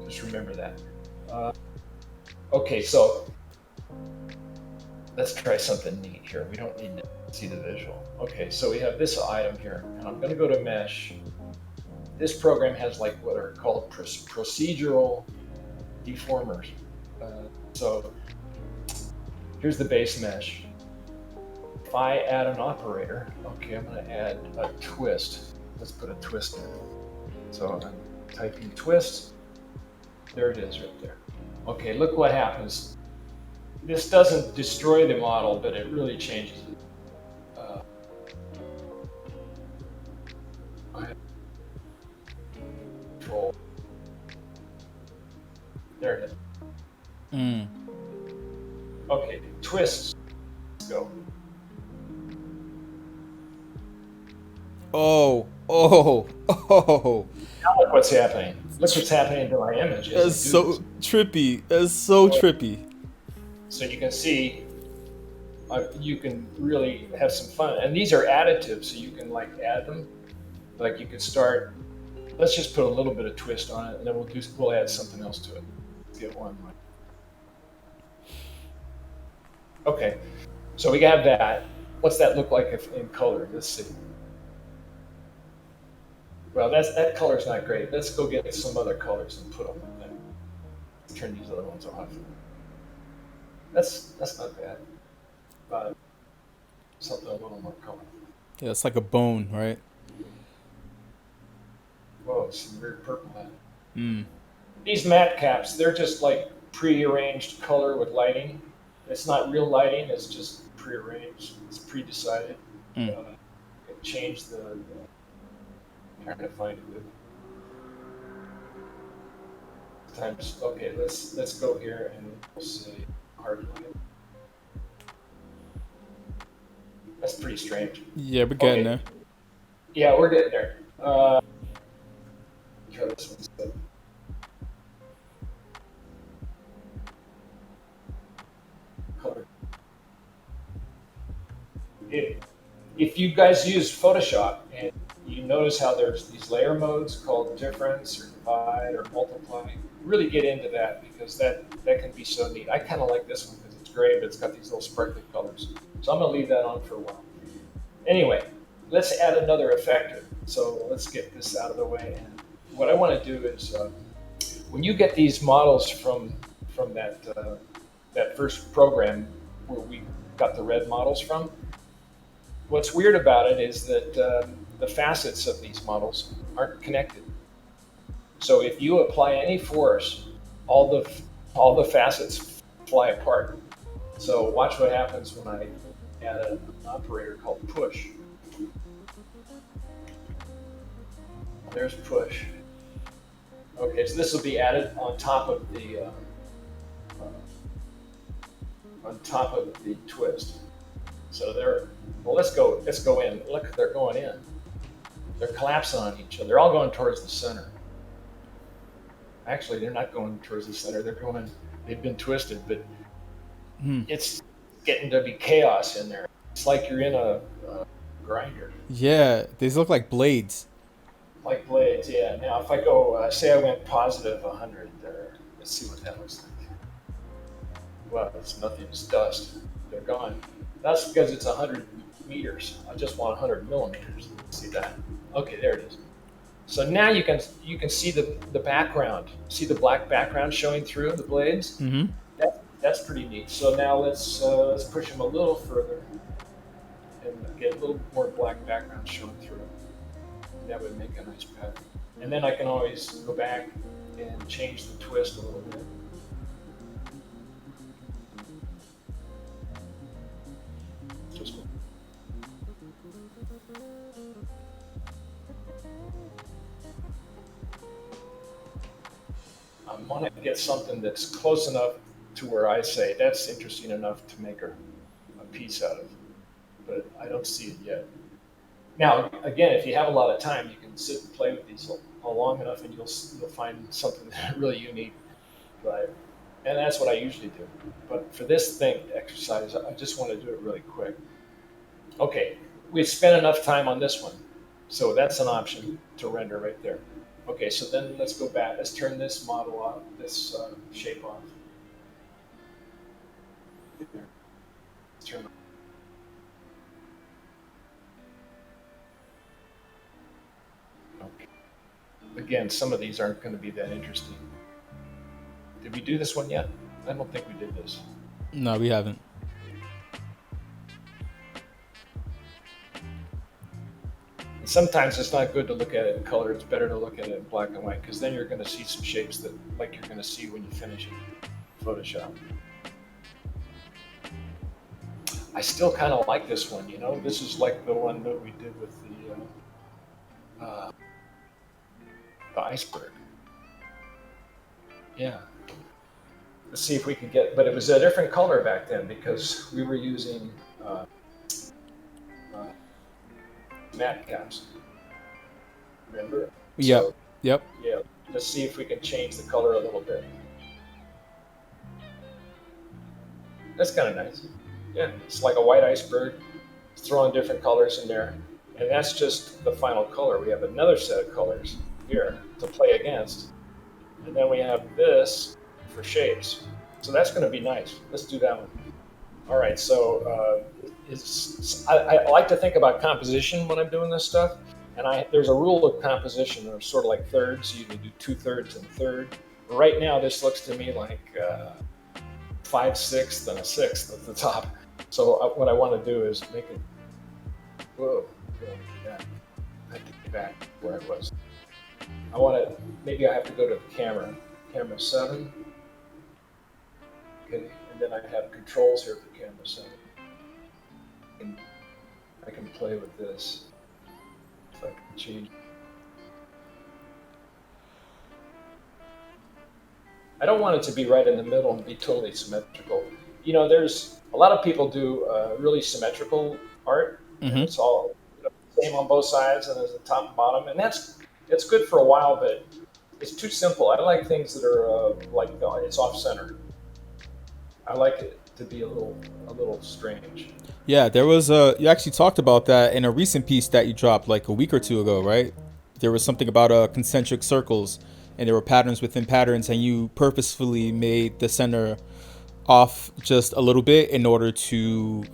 Just remember that. Okay, so let's try something neat here. We don't need to see the visual. Okay, so we have this item here, and I'm going to go to Mesh. This program has like what are called procedural deformers. So here's the base mesh. If I add an operator, okay, I'm going to add a twist. Let's put a twist in. So I'm typing twist. There it is right there. Okay, look what happens. This doesn't destroy the model, but it really changes it. Control. There it is. Okay, twists. Let's go. Oh. Now look what's happening. Look what's happening to my image. That's so trippy. That's so trippy. So you can see, you can really have some fun. And these are additives, so you can like add them. Like you could start, let's just put a little bit of twist on it, and then we'll add something else to it. Let's get one. Okay, so we have that. What's that look like in color? Let's see. Well, that color's not great. Let's go get some other colors and put them in there. Let's turn these other ones off. That's not bad. But something a little more colorful. Yeah, it's like a bone, right? Whoa, some weird purple in. These matte caps, they're just like pre-arranged color with lighting. It's not real lighting, it's just pre-arranged, it's pre-decided. Change the trying to find it. Times, okay, let's go here and we'll say hard light. That's pretty strange. Yeah, we're getting there. Yeah, we're getting there. Try this one instead. Color. If you guys use Photoshop and you notice how there's these layer modes called difference or divide or multiply, really get into that, because that can be so neat. I kind of like this one because it's gray, but it's got these little sparkly colors. So I'm going to leave that on for a while. Anyway, let's add another effector. So let's get this out of the way. And what I want to do is, when you get these models from that first program where we got the red models from, what's weird about it is that the facets of these models aren't connected. So if you apply any force, all the facets fly apart. So watch what happens when I add an operator called push. There's push. Okay, so this will be added on top of the twist. So let's go in. Look, they're going in. They're collapsing on each other. They're all going towards the center. Actually, they're not going towards the center. They've been twisted, but it's getting to be chaos in there. It's like you're in a grinder. Yeah, these look like blades. Like blades, yeah. Now, if I go, say I went positive 100 there, let's see what that looks like. Well, it's nothing, it's dust. They're gone. That's because it's 100 meters. I just want 100 millimeters. See that? Okay, there it is. So now you can see the background. See the black background showing through the blades? Mm-hmm. That's pretty neat. So now let's push them a little further and get a little more black background showing through. That would make a nice pattern. And then I can always go back and change the twist a little bit. Just I want to get something that's close enough to where I say that's interesting enough to make a piece out of, but I don't see it yet. Now, again, if you have a lot of time, you can sit and play with these long enough, and you'll find something really unique. And that's what I usually do. But for this exercise, I just want to do it really quick. Okay, we've spent enough time on this one, so that's an option to render right there. Okay, so then let's go back. Let's turn this model off, this shape off. Let's turn it off. Okay. Again, some of these aren't going to be that interesting. Did we do this one yet? I don't think we did this. No, we haven't. And sometimes it's not good to look at it in color. It's better to look at it in black and white, because then you're going to see some shapes that, like, you're going to see when you finish it in Photoshop. I still kind of like this one, you know. This is like the one that we did with the iceberg. Yeah. Let's see if we can get, but it was a different color back then because we were using matte caps. Remember? Yep. So, yep. Yeah. Let's see if we can change the color a little bit. That's kind of nice. Yeah, it's like a white iceberg. It's throwing different colors in there. And that's just the final color. We have another set of colors here to play against. And then we have this for shapes. So that's going to be nice. Let's do that one. All right, so I like to think about composition when I'm doing this stuff. And there's a rule of composition, or sort of like thirds. You can do 2/3 and a third. But right now, this looks to me like 5/6 and a sixth at the top. So what I want to do is make it. Whoa! Yeah, I have to get back where I was. I want to. Maybe I have to go to the camera. Camera 7. Okay, and then I have controls here for camera 7. And I can play with this. If I can change. I don't want it to be right in the middle and be totally symmetrical. You know, there's a lot of people do really symmetrical art. Mm-hmm. It's all same on both sides, and there's a top and bottom, and it's good for a while, but it's too simple. I like things that are it's off center. I like it to be a little strange. Yeah, there was you actually talked about that in a recent piece that you dropped like a week or two ago, right? There was something about concentric circles, and there were patterns within patterns, and you purposefully made the center off just a little bit in order to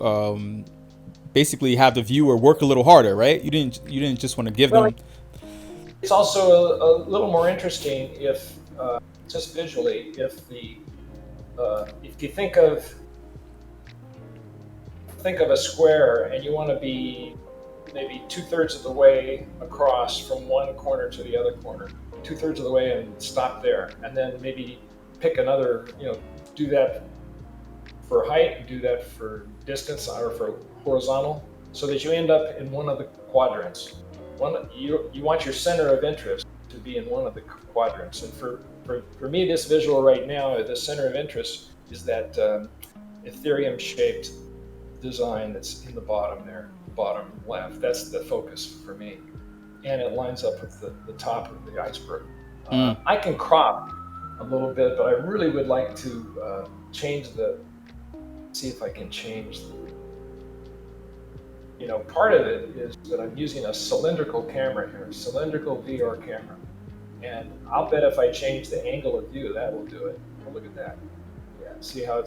basically have the viewer work a little harder, right? You didn't just want to give them. It's also a little more interesting if just visually, if you think of a square and you want to be maybe 2/3 of the way across from one corner to the other corner, 2/3 of the way, and stop there, and then maybe pick another, do that for height and do that for distance or for horizontal, so that you end up in one of the quadrants. You want your center of interest to be in one of the quadrants, and for me, this visual right now, the center of interest is that Ethereum shaped design that's in the bottom there, bottom left. That's the focus for me, and it lines up with the top of the iceberg. I can crop a little bit, but I really would like to see if I can change part of it is that I'm using a cylindrical camera here, a cylindrical VR camera. And I'll bet if I change the angle of view, that will do it. Oh, look at that. Yeah, see how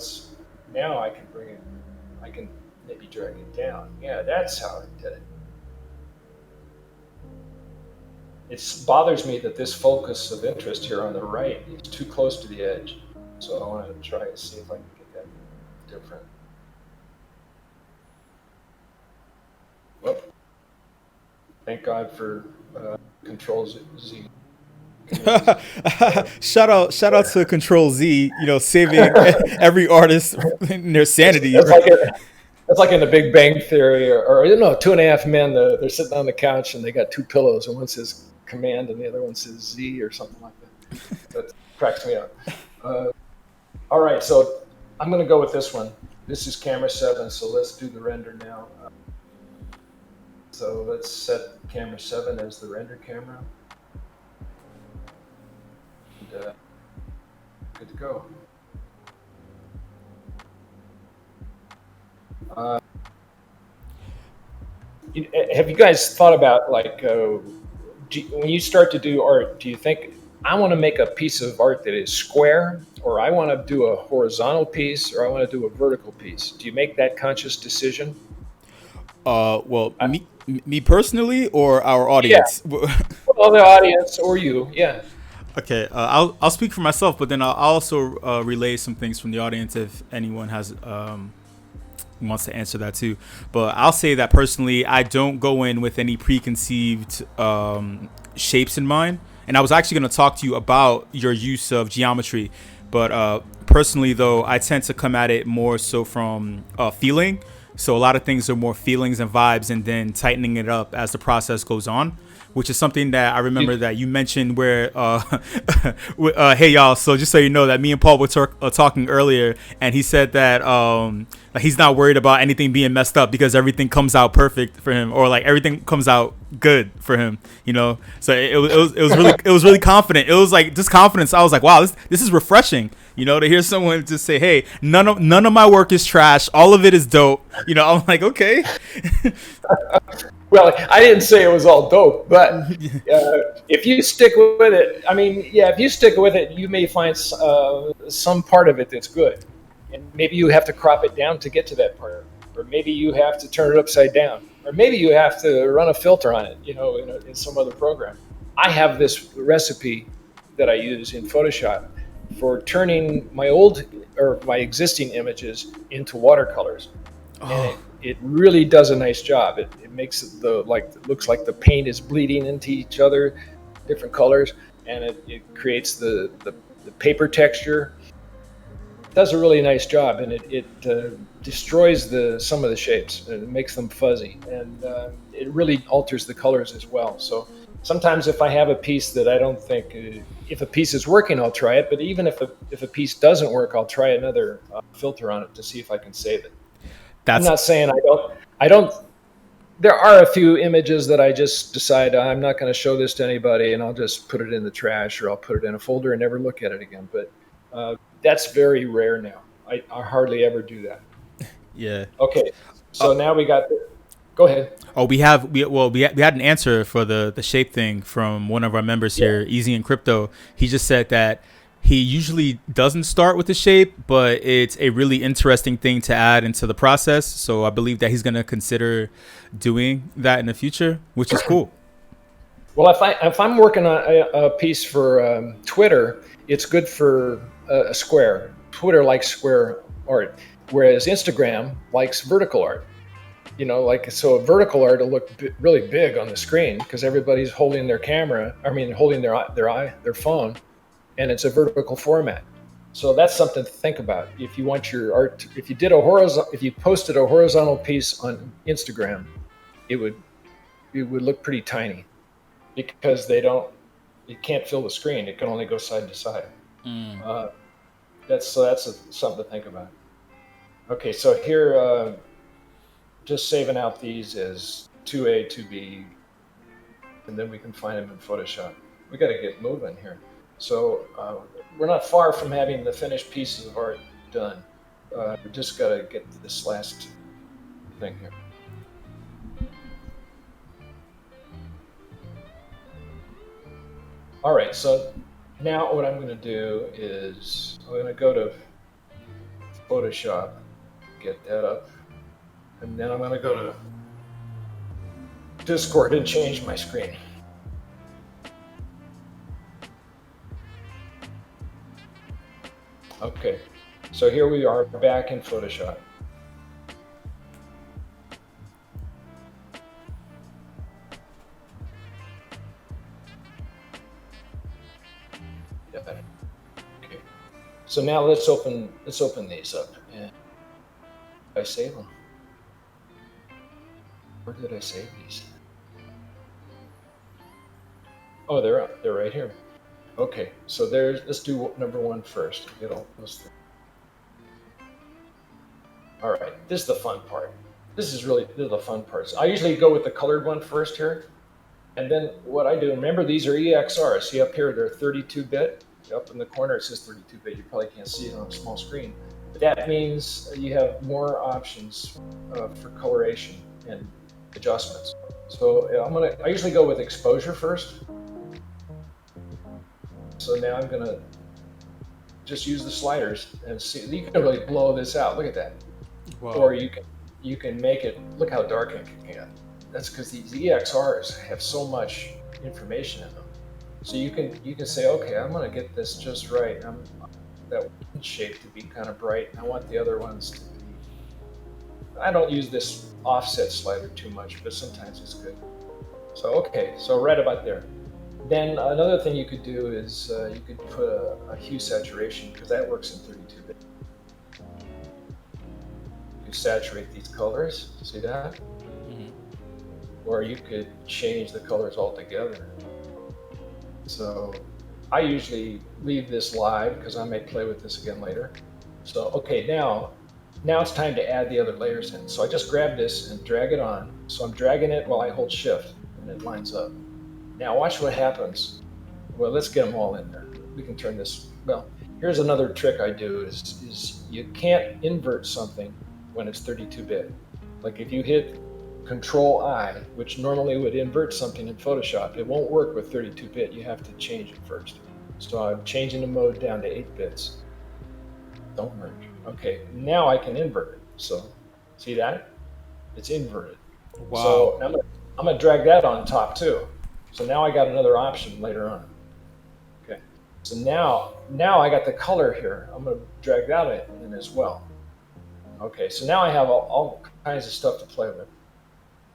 now I can bring it, I can maybe drag it down. Yeah, that's how I did it. It bothers me that this focus of interest here on the right is too close to the edge. So I want to try and see if I can get that different. Well, thank God for Control Z. Shout out to Control Z, saving every artist in their sanity. That's like in the Big Bang Theory, or 2.5 Men. They're sitting on the couch and they got two pillows, and one says Command and the other one says Z or something like that. That cracks me up. All right, so I'm going to go with this one. This is camera 7, so let's do the render now. So let's set camera 7 as the render camera. And, good to go. Have you guys thought about, like, when you start to do art, do you think, I want to make a piece of art that is square, or I want to do a horizontal piece, or I want to do a vertical piece? Do you make that conscious decision? Well, me personally, or our audience? Yeah. Well, the audience or you, yeah. Okay, I'll speak for myself, but then I'll also relay some things from the audience if anyone has wants to answer that too. But I'll say that personally, I don't go in with any preconceived shapes in mind. And I was actually going to talk to you about your use of geometry, but personally, though, I tend to come at it more so from feeling. So a lot of things are more feelings and vibes, and then tightening it up as the process goes on, which is something that I remember that you mentioned where, hey y'all, so just so you know that me and Paul were talking earlier, and he said that he's not worried about anything being messed up because everything comes out perfect for him, or like everything comes out good for him, so it was really confident. It was like this confidence. I was like, wow, this is refreshing, to hear someone just say, hey, none of my work is trash, all of it is dope. I'm like, okay. Well, I didn't say it was all dope, but if you stick with it, if you stick with it, you may find some part of it that's good. And maybe you have to crop it down to get to that part. Or maybe you have to turn it upside down. Or maybe you have to run a filter on it, in some other program. I have this recipe that I use in Photoshop for turning my existing images into watercolors. And it really does a nice job. It makes it looks like the paint is bleeding into each other, different colors, and it creates the paper texture. It does a really nice job, and it destroys some of the shapes, and it makes them fuzzy, and it really alters the colors as well. So sometimes if I have a piece that I don't think, if a piece is working, I'll try it. But even if a piece doesn't work, I'll try another filter on it to see if I can save it. I'm not saying I don't. There are a few images that I just decide I'm not going to show this to anybody, and I'll just put it in the trash, or I'll put it in a folder and never look at it again. But that's very rare now. I hardly ever do that. Yeah. Okay. So now we got. Go ahead. Oh, we had an answer for the shape thing from one of our members here, Easy in Crypto. He just said that he usually doesn't start with the shape, but it's a really interesting thing to add into the process. So I believe that he's going to consider doing that in the future, which is cool. Well, if I'm working on a piece for Twitter, it's good for a square. Twitter likes square art, whereas Instagram likes vertical art. So a vertical art will look really big on the screen because everybody's holding their camera. Holding their phone. And it's a vertical format. So that's something to think about. If you want your art, if you posted a horizontal piece on Instagram, it would look pretty tiny because it can't fill the screen. It can only go side to side. That's something to think about. Okay, so here, just saving out these as 2A, 2B, and then we can find them in Photoshop. We got to get moving here. So we're not far from having the finished pieces of art done. We just got to get this last thing here. All right, so now what I'm going to do is I'm going to go to Photoshop, get that up And then I'm going to go to Discord and change my screen. Okay, so here we are back in Photoshop. Okay, so now let's open these up. And I save them. Where did I save these? Oh, they're right here. Okay, so let's do number 1 first. Get all those things. All right, this is the fun part. This is the fun part. I usually go with the colored one first here. And then what I do, remember these are EXRs. See up here, they're 32-bit. Up in the corner it says 32-bit. You probably can't see it on a small screen. But that means you have more options for coloration and adjustments. So I usually go with exposure first. So now I'm gonna just use the sliders and see. You can really blow this out. Look at that. Wow. Or you can make it. Look how dark it can get. That's because these EXRs have so much information in them. So you can say, okay, I'm gonna get this just right. That one shape to be kind of bright. I want the other ones to be. I don't use this offset slider too much, but sometimes it's good. So okay, so right about there. Then another thing you could do is you could put a hue saturation, because that works in 32-bit. You could saturate these colors, see that? Mm-hmm. Or you could change the colors altogether. So I usually leave this live because I may play with this again later. So okay, now it's time to add the other layers in. So I just grab this and drag it on. So I'm dragging it while I hold shift and it lines up. Now watch what happens. Well, let's get them all in there. We can turn this. Well, here's another trick I do is you can't invert something when it's 32-bit. Like if you hit Control-I, which normally would invert something in Photoshop, it won't work with 32-bit. You have to change it first. So I'm changing the mode down to 8 bits. Don't merge. Okay, now I can invert it. So see that? It's inverted. Wow. So I'm gonna drag that on top too. So now I got another option later on. Okay. So now I got the color here. I'm gonna drag that in as well. Okay. So now I have all kinds of stuff to play with.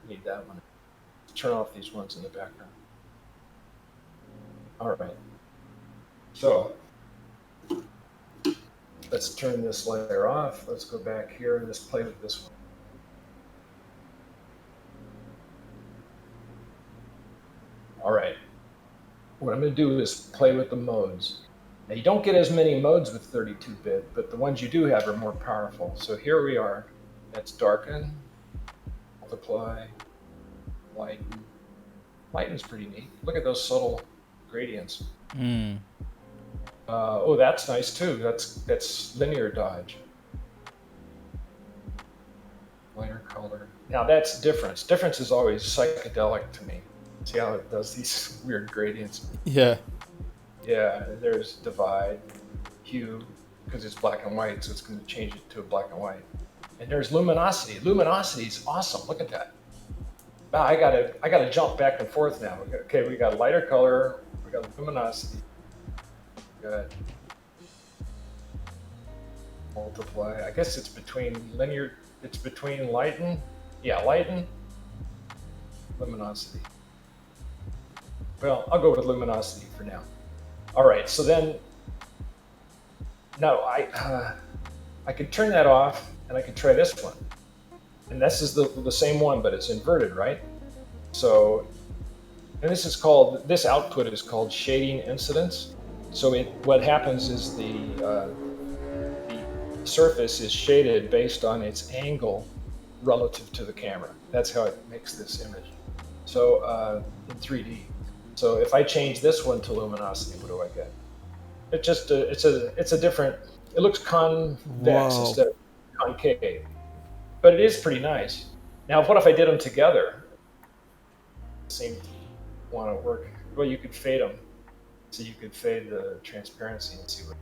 Need that one. Turn off these ones in the background. All right. So let's turn this layer off. Let's go back here and let's play with this one. All right. What I'm going to do is play with the modes. Now you don't get as many modes with 32-bit, but the ones you do have are more powerful. So here we are. Let's darken, multiply, lighten. Lighten's pretty neat. Look at those subtle gradients. Mm. Oh, that's nice too. That's linear dodge. Lighter color. Now that's difference. Difference is always psychedelic to me. See how it does these weird gradients? Yeah. Yeah, there's divide, hue, because it's black and white, so it's going to change it to a black and white. And there's luminosity. Luminosity is awesome. Look at that. Wow, I gotta jump back and forth now. Okay, we got lighter color, we got luminosity. Good. Multiply. I guess it's between linear. It's between lighten. Yeah, lighten. Luminosity. Well, I'll go with luminosity for now. All right, so then, no, I could turn that off and I could try this one. And this is the same one, but it's inverted, right? So, and this output is called shading incidence. So what happens is the surface is shaded based on its angle relative to the camera. That's how it makes this image. So in 3D. So if I change this one to luminosity, what do I get? It just it's a different. It looks convex instead of concave, but it is pretty nice. Now, what if I did them together? Seem to want to work. Well, you could fade them, so you could fade the transparency and see what.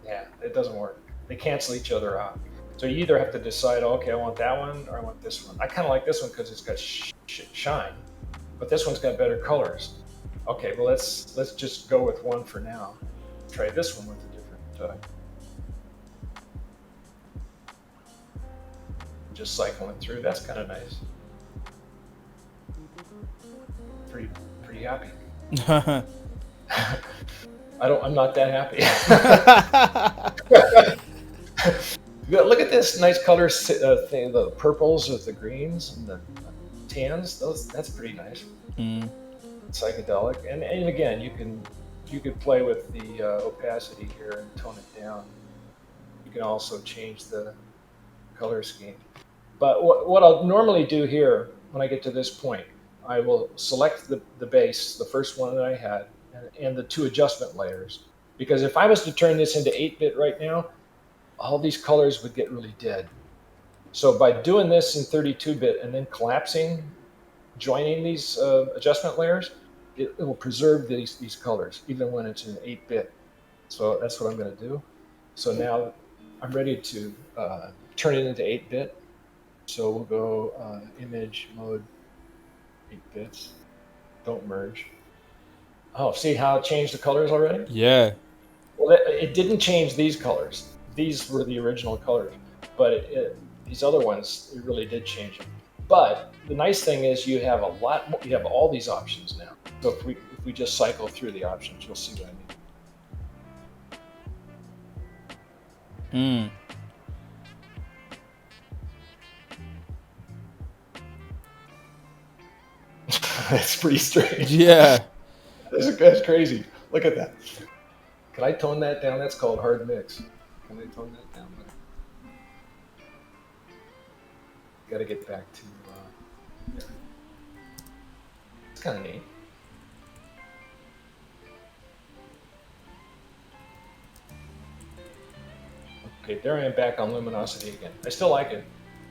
Yeah, it doesn't work. They cancel each other out. So you either have to decide, okay, I want that one or I want this one. I kind of like this one because it's got shine, but this one's got better colors. Okay, well let's just go with one for now. Try this one with a different. Just cycling through. That's kind of nice. Pretty happy. I'm not that happy. Look at this nice color thing. The purples with the greens and the tans. That's pretty nice. Psychedelic. And again, you could play with the opacity here and tone it down. You can also change the color scheme. But what I'll normally do here when I get to this point, I will select the base, the first one that I had, and the two adjustment layers. Because if I was to turn this into 8-bit right now, all these colors would get really dead. So by doing this in 32-bit and then collapsing, joining these adjustment layers, it will preserve these colors, even when it's in 8-bit. So that's what I'm going to do. So now I'm ready to turn it into 8-bit. So we'll go image mode, 8 bits, don't merge. Oh, see how it changed the colors already? Yeah. Well, it didn't change these colors. These were the original colors, but these other ones, it really did change them. But the nice thing is you have you have all these options now. So if we just cycle through the options, you'll see what I mean. That's pretty strange. Yeah. That's crazy. Look at that. Can I tone that down? That's called hard mix. Can I tone that down? Got to get back to there. It's kind of neat. Okay, there I am back on luminosity again. I still like it.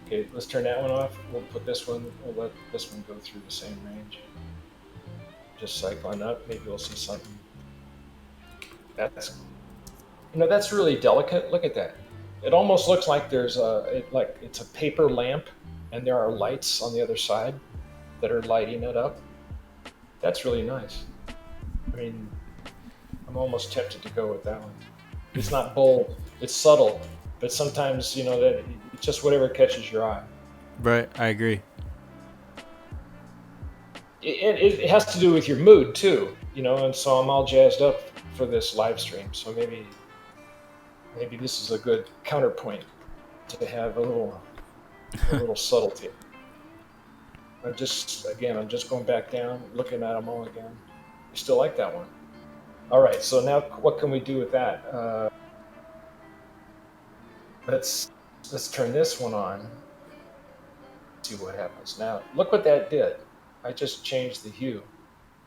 Okay, let's turn that one off. We'll put this one, we'll let this one go through the same range. Just cycling up, maybe we'll see something. That's really delicate. Look at that. It almost looks like it's a paper lamp and there are lights on the other side that are lighting it up. That's really nice. I mean, I'm almost tempted to go with that one. It's not bold, it's subtle, but sometimes, that it's just whatever catches your eye. Right, I agree. It has to do with your mood too, and so I'm all jazzed up for this live stream. So maybe this is a good counterpoint to have a little subtlety. I'm just going back down, looking at them all again. I still like that one. All right, so now what can we do with that? Let's turn this one on. See what happens. Now, look what that did. I just changed the hue.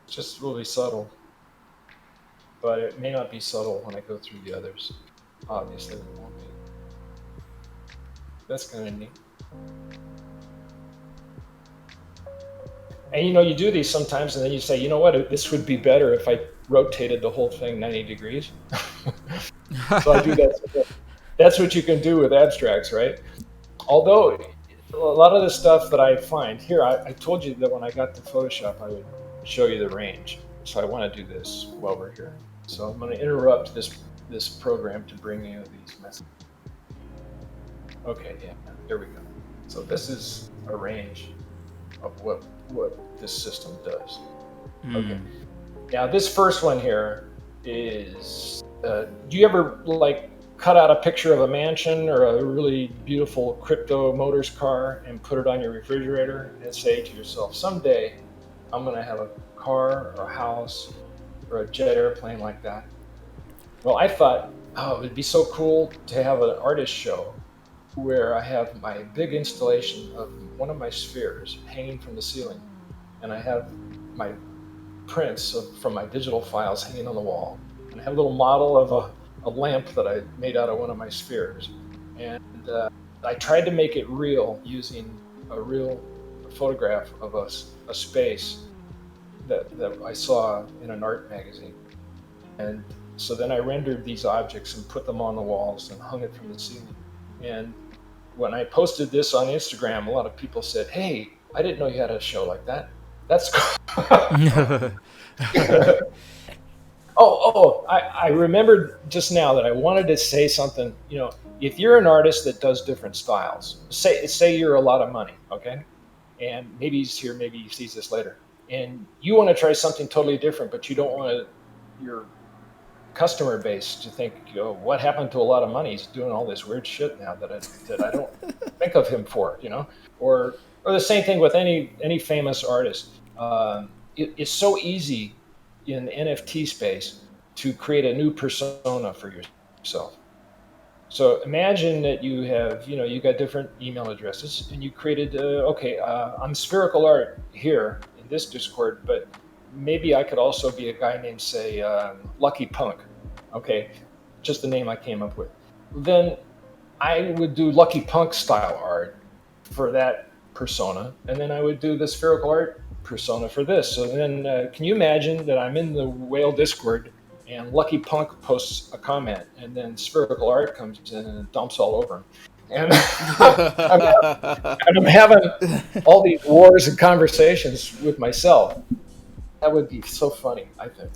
It's just really subtle, but it may not be subtle when I go through the others. Obviously, it won't be. That's kind of neat. And you do these sometimes, and then you say, you know what, this would be better if I rotated the whole thing 90 degrees. So I do that. That's what you can do with abstracts, right? Although a lot of the stuff that I find here, I told you that when I got to Photoshop, I would show you the range. So I want to do this while we're here. So I'm going to interrupt this program to bring you these messages. Okay, yeah, there we go. So this is a range of what this system does. Okay. Now this first one here is, do you ever cut out a picture of a mansion or a really beautiful crypto motors car and put it on your refrigerator and say to yourself, someday I'm going to have a car or a house or a jet airplane like that? Well, I thought, it'd be so cool to have an artist show where I have my big installation of one of my spheres hanging from the ceiling, and I have my prints from my digital files hanging on the wall, and I have a little model of a lamp that I made out of one of my spheres. And I tried to make it real using a real photograph of a space that I saw in an art magazine. And so then I rendered these objects and put them on the walls and hung it from the ceiling. And when I posted this on Instagram, a lot of people said, "Hey, I didn't know you had a show like that. That's cool." I remembered just now that I wanted to say something. You know, if you're an artist that does different styles, say you're a lot of money, okay, and maybe he's here, maybe he sees this later, and you want to try something totally different, but you don't want your customer base to think, what happened to a lot of money? He's doing all this weird shit now that I don't think of him for, or the same thing with any famous artist. It's so easy in the NFT space to create a new persona for yourself. So imagine that you have, you got different email addresses, and you created, I'm Spherical Art here in this Discord, but maybe I could also be a guy named, say, Lucky Punk. Okay, just the name I came up with. Then I would do Lucky Punk style art for that persona, and then I would do the Spherical Art persona for this. So then, can you imagine that I'm in the Whale Discord and Lucky Punk posts a comment, and then Spherical Art comes in and dumps all over him. And I'm having all these wars and conversations with myself. That would be so funny, I think.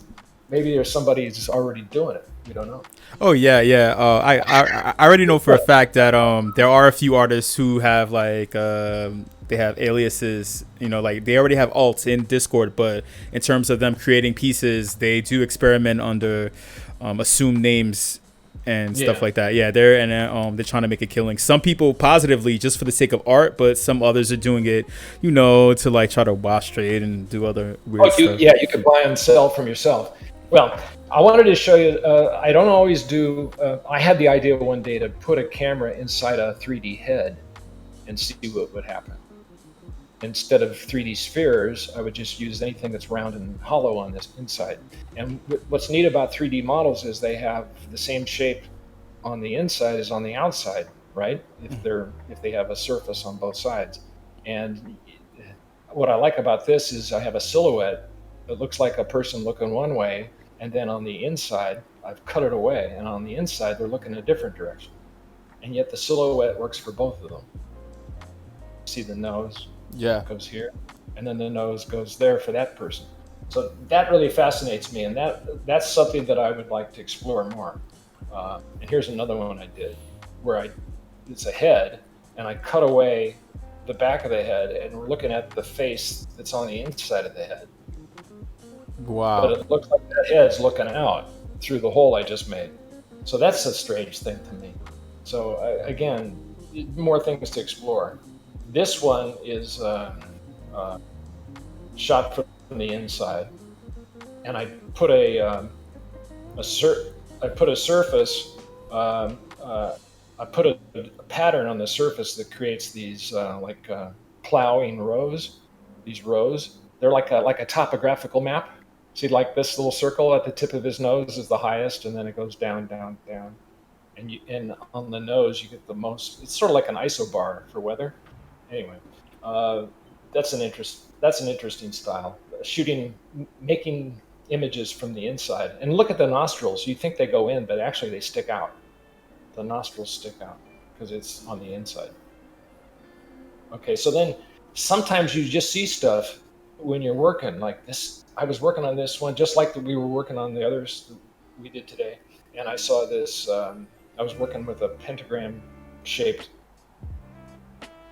Maybe there's somebody who's already doing it. We don't know. Oh yeah. I already know for a fact that there are a few artists who have like they have aliases. Like they already have alts in Discord, but in terms of them creating pieces, they do experiment under assumed names and stuff like that. Yeah, they're trying to make a killing. Some people positively just for the sake of art, but some others are doing it, to like try to wash trade and do other weird stuff. Yeah, you could buy and sell from yourself. Well, I wanted to show you, I don't always do, I had the idea one day to put a camera inside a 3D head and see what would happen. Instead of 3D spheres, I would just use anything that's round and hollow on this inside. And what's neat about 3D models is they have the same shape on the inside as on the outside, right? If they have a surface on both sides. And what I like about this is I have a silhouette that looks like a person looking one way, and then on the inside, I've cut it away, and on the inside, they're looking a different direction. And yet the silhouette works for both of them. See the nose? Yeah. Goes here, and then the nose goes there for that person. So that really fascinates me, and that's something that I would like to explore more. And here's another one I did, where it's a head, and I cut away the back of the head, and we're looking at the face that's on the inside of the head. Wow. But it looks like that head's looking out through the hole I just made. So that's a strange thing to me. So again, more things to explore. This one is shot from the inside, and I put a surface. I put a pattern on the surface that creates these plowing rows. These rows, they're like a topographical map. See, like this little circle at the tip of his nose is the highest, and then it goes down, down, down. And on the nose, you get the most. It's sort of like an isobar for weather. Anyway, that's an interesting style. Making images from the inside. And look at the nostrils. You think they go in, but actually they stick out. The nostrils stick out because it's on the inside. Okay, so then sometimes you just see stuff when you're working like this. I was working on this one just like we were working on the others we did today. And I saw this, I was working with a pentagram shaped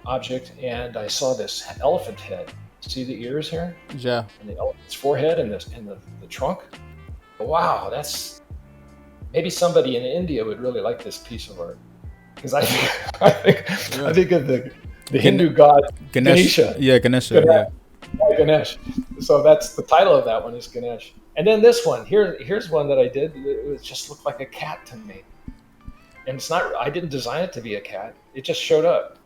object, and I saw this elephant head. See the ears here? Yeah. And the elephant's forehead and the trunk. Wow, that's maybe somebody in India would really like this piece of art, because I think of the Hindu god Ganesha. Yeah, Ganesha. Ganesh. So that's the title of that one is Ganesh. And then this one here's one that I did. It just looked like a cat to me, and it's not. I didn't design it to be a cat. It just showed up.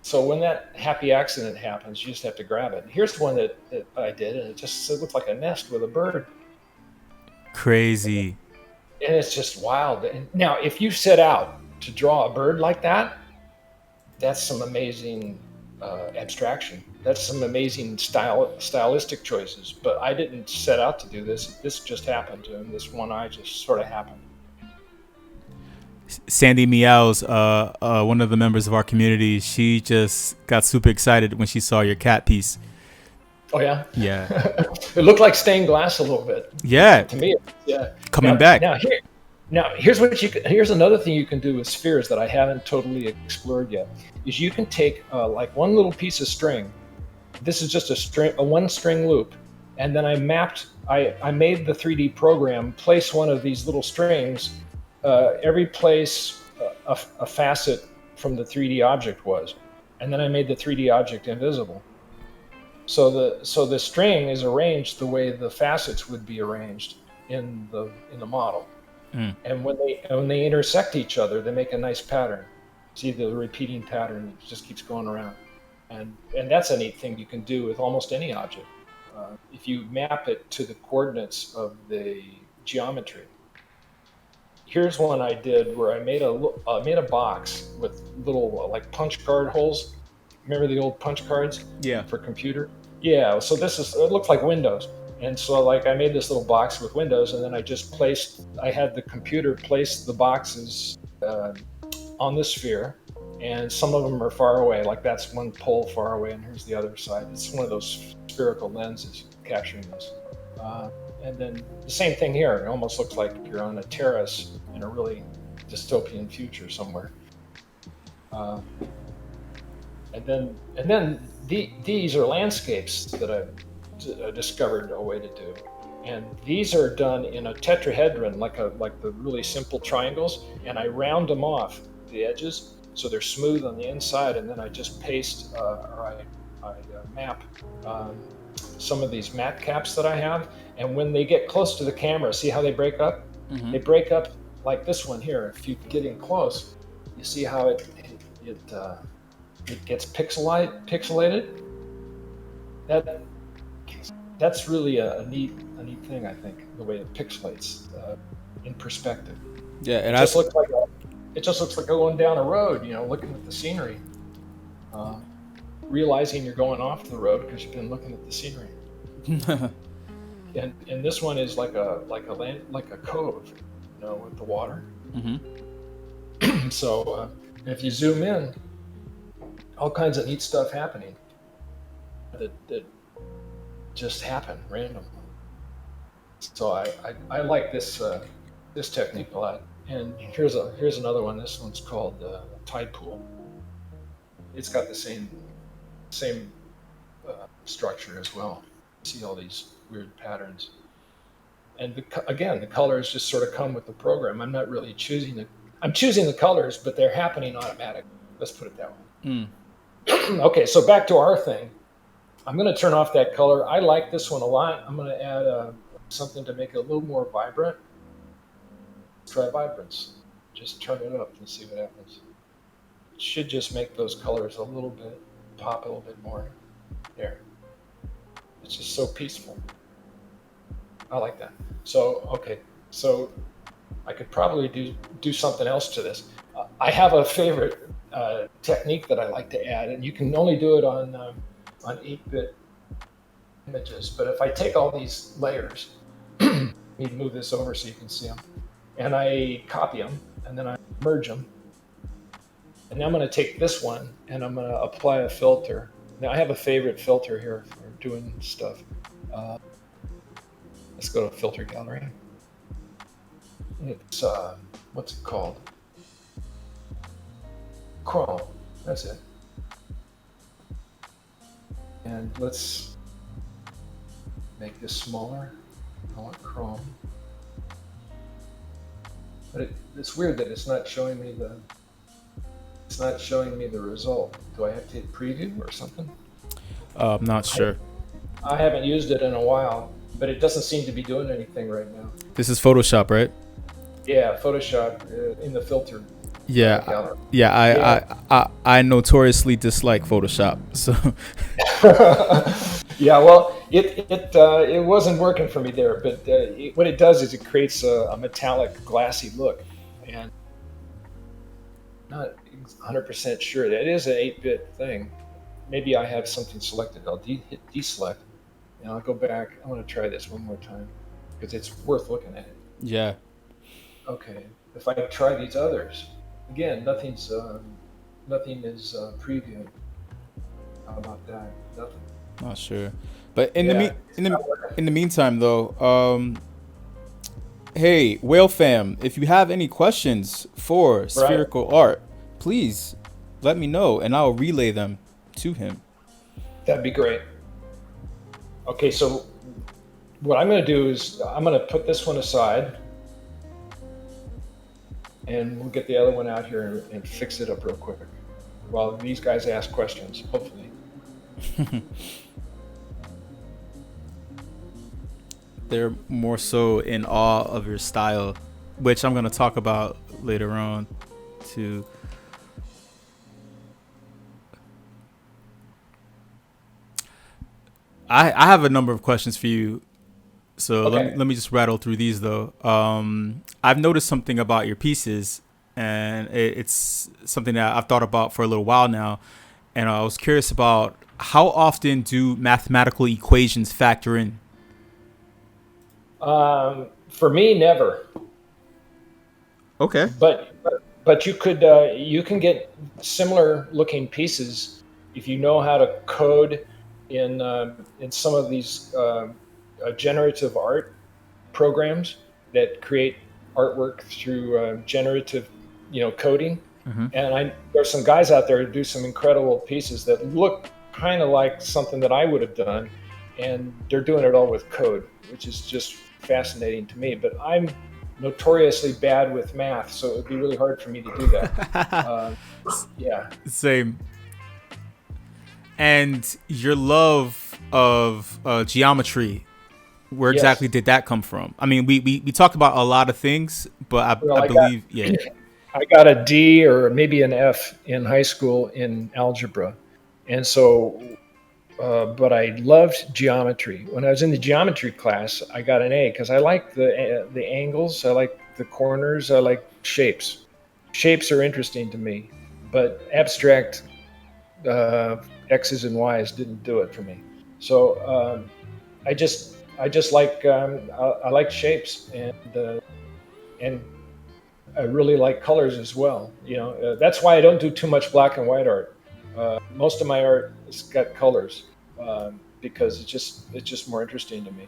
So when that happy accident happens, you just have to grab it. Here's one that I did, and it looked like a nest with a bird. Crazy. And it's just wild. And now, if you set out to draw a bird like that, that's some amazing abstraction. That's some amazing stylistic choices. But I didn't set out to do this. This just happened, and this one eye just sort of happened. Sandy Meows, one of the members of our community, she just got super excited when she saw your cat piece. Oh yeah, yeah. It looked like stained glass a little bit. Yeah, to me, yeah. Coming back. Here's another thing you can do with spheres that I haven't totally explored yet. Is you can take like one little piece of string. This is just a one string loop, and then I made the 3D program place one of these little strings every place a facet from the 3D object was, and then I made the 3D object invisible. So the string is arranged the way the facets would be arranged in the model. And when they intersect each other, they make a nice pattern. See the repeating pattern, it just keeps going around. And that's a neat thing you can do with almost any object. If you map it to the coordinates of the geometry. Here's one I did where I made a box with little like punch card holes. Remember the old punch cards? Yeah. For computer? Yeah, so it looks like windows. And so like I made this little box with windows, and then I had the computer place the boxes on the sphere, and some of them are far away, like that's one pole far away, and here's the other side. It's one of those spherical lenses capturing this. And then the same thing here. It almost looks like you're on a terrace in a really dystopian future somewhere. And then these are landscapes that I've discovered a way to do, and these are done in a tetrahedron, like the really simple triangles, and I round them off the edges so they're smooth on the inside, and then I just paste or I map some of these matte caps that I have, and when they get close to the camera, see how they break up? Mm-hmm. They break up like this one here. If you get in close, you see how it gets pixelated. That's really a neat thing, I think, the way it pixelates in perspective. Yeah, and it just looks like going down a road, looking at the scenery, realizing you're going off the road because you've been looking at the scenery. and this one is like a cove, with the water. Mm-hmm. So if you zoom in, all kinds of neat stuff happening that just happen randomly. So I like this technique a lot. And here's another one. This one's called Tide Pool. It's got the same structure as well. See all these weird patterns. And the colors just sort of come with the program. I'm not really choosing I'm choosing the colors, but they're happening automatically. Let's put it that way. Okay, so back to our thing. I'm going to turn off that color. I like this one a lot. I'm going to add something to make it a little more vibrant. Let's try vibrance. Just turn it up and see what happens. It should just make those colors a little bit, pop a little bit more. There. It's just so peaceful. I like that. So, okay. So I could probably do something else to this. I have a favorite technique that I like to add, and you can only do it on 8-bit images. But if I take all these layers, let me move this over so you can see them, and I copy them, and then I merge them. And now I'm going to take this one, and I'm going to apply a filter. Now I have a favorite filter here for doing stuff. Let's go to Filter Gallery. It's, what's it called? Chrome, that's it. And let's make this smaller. I want Chrome. But it's weird that it's not showing me the result. Do I have to hit preview or something? I'm not sure. I haven't used it in a while, but it doesn't seem to be doing anything right now. This is Photoshop, right? Yeah, Photoshop in the filter. Yeah, I notoriously dislike Photoshop. So. Yeah, well, it wasn't working for me there, but what it does is it creates a metallic, glassy look, and I'm not 100% sure that it is an 8-bit thing. Maybe I have something selected. I'll hit deselect, and I'll go back. I want to try this one more time because it's worth looking at. Yeah. Okay, if I try these others. Again, nothing is previewed. How about that? Nothing. Not sure, but Yeah, in the meantime though, hey Whale Fam, if you have any questions for right. Spherical Art, please let me know and I'll relay them to him. That'd be great. Okay, so what I'm going to do is I'm going to put this one aside, and we'll get the other one out here and fix it up real quick while these guys ask questions, hopefully. They're more so in awe of your style, which I'm going to talk about later on too. I have a number of questions for you. So Okay. let me just rattle through these though. I've noticed something about your pieces, and it's something that I've thought about for a little while now. And I was curious about how often do mathematical equations factor in? For me, never. Okay. But you can get similar looking pieces if you know how to code in some of these generative art programs that create artwork through generative, coding. Mm-hmm. And there's some guys out there who do some incredible pieces that look kind of like something that I would have done, and they're doing it all with code, which is just fascinating to me. But I'm notoriously bad with math, so it would be really hard for me to do that. Yeah. Same. And your love of geometry, where Yes. exactly did that come from? I mean, we talked about a lot of things, but I believe, yeah. I got a D or maybe an F in high school in algebra. And so, but I loved geometry. When I was in the geometry class, I got an A because I like the angles, I like the corners, I like shapes. Shapes are interesting to me, but abstract X's and Y's didn't do it for me. So I just like I like shapes, and I really like colors as well. That's why I don't do too much black and white art. Most of my art has got colors because it's just more interesting to me.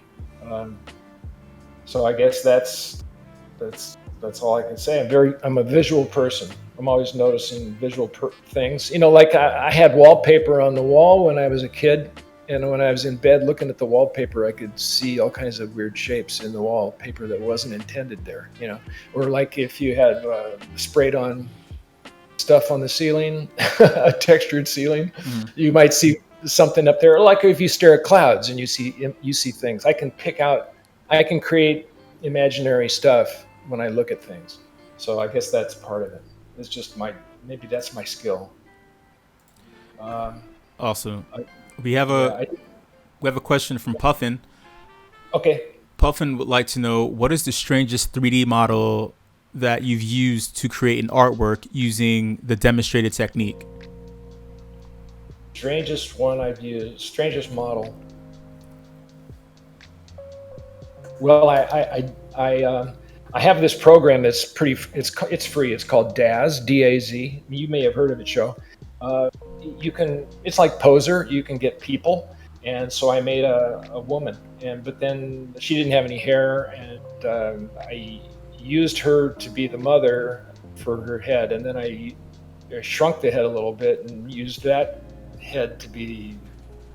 So I guess that's all I can say. I'm a visual person. I'm always noticing visual things. Like I had wallpaper on the wall when I was a kid, and when I was in bed looking at the wallpaper, I could see all kinds of weird shapes in the wallpaper that wasn't intended there. Or like if you had sprayed on stuff on the ceiling, a textured ceiling, you might see something up there. Like if you stare at clouds and you see things. I can create imaginary stuff when I look at things. So I guess that's part of it. It's just maybe that's my skill. Awesome. We have a question from Puffin. Okay. Puffin would like to know, what is the strangest 3D model that you've used to create an artwork using the demonstrated technique? Strangest one I've used, strangest model. Well, I have this program that's it's free. It's called Daz, D-A-Z. You may have heard of it, Joe. It's like Poser. You can get people, and so I made a woman, but then she didn't have any hair, and I used her to be the mother for her head, and then I shrunk the head a little bit and used that head to be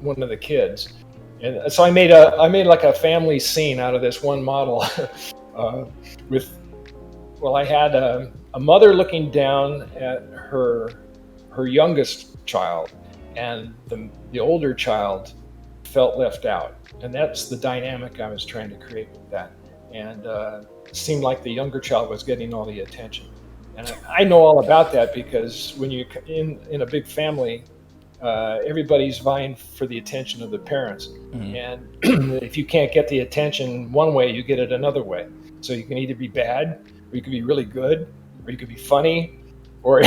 one of the kids. And so I made like a family scene out of this one model. I had a mother looking down at her youngest child, and the older child felt left out, and that's the dynamic I was trying to create with that. And it seemed like the younger child was getting all the attention, and I know all about that because when you're in a big family, everybody's vying for the attention of the parents. And if you can't get the attention one way, you get it another way. So you can either be bad, or you could be really good, or you could be funny, or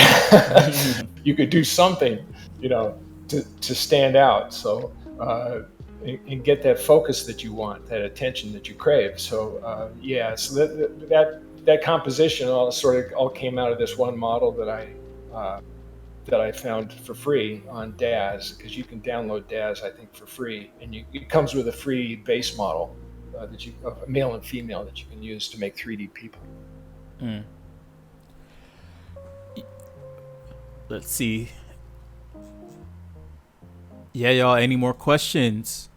you could do something, to stand out. So and get that focus that you want, that attention that you crave. So so that composition all came out of this one model that I found for free on Daz, because you can download Daz, I think, for free, and it comes with a free base model male and female, that you can use to make 3D people. Let's see. Yeah, y'all, any more questions?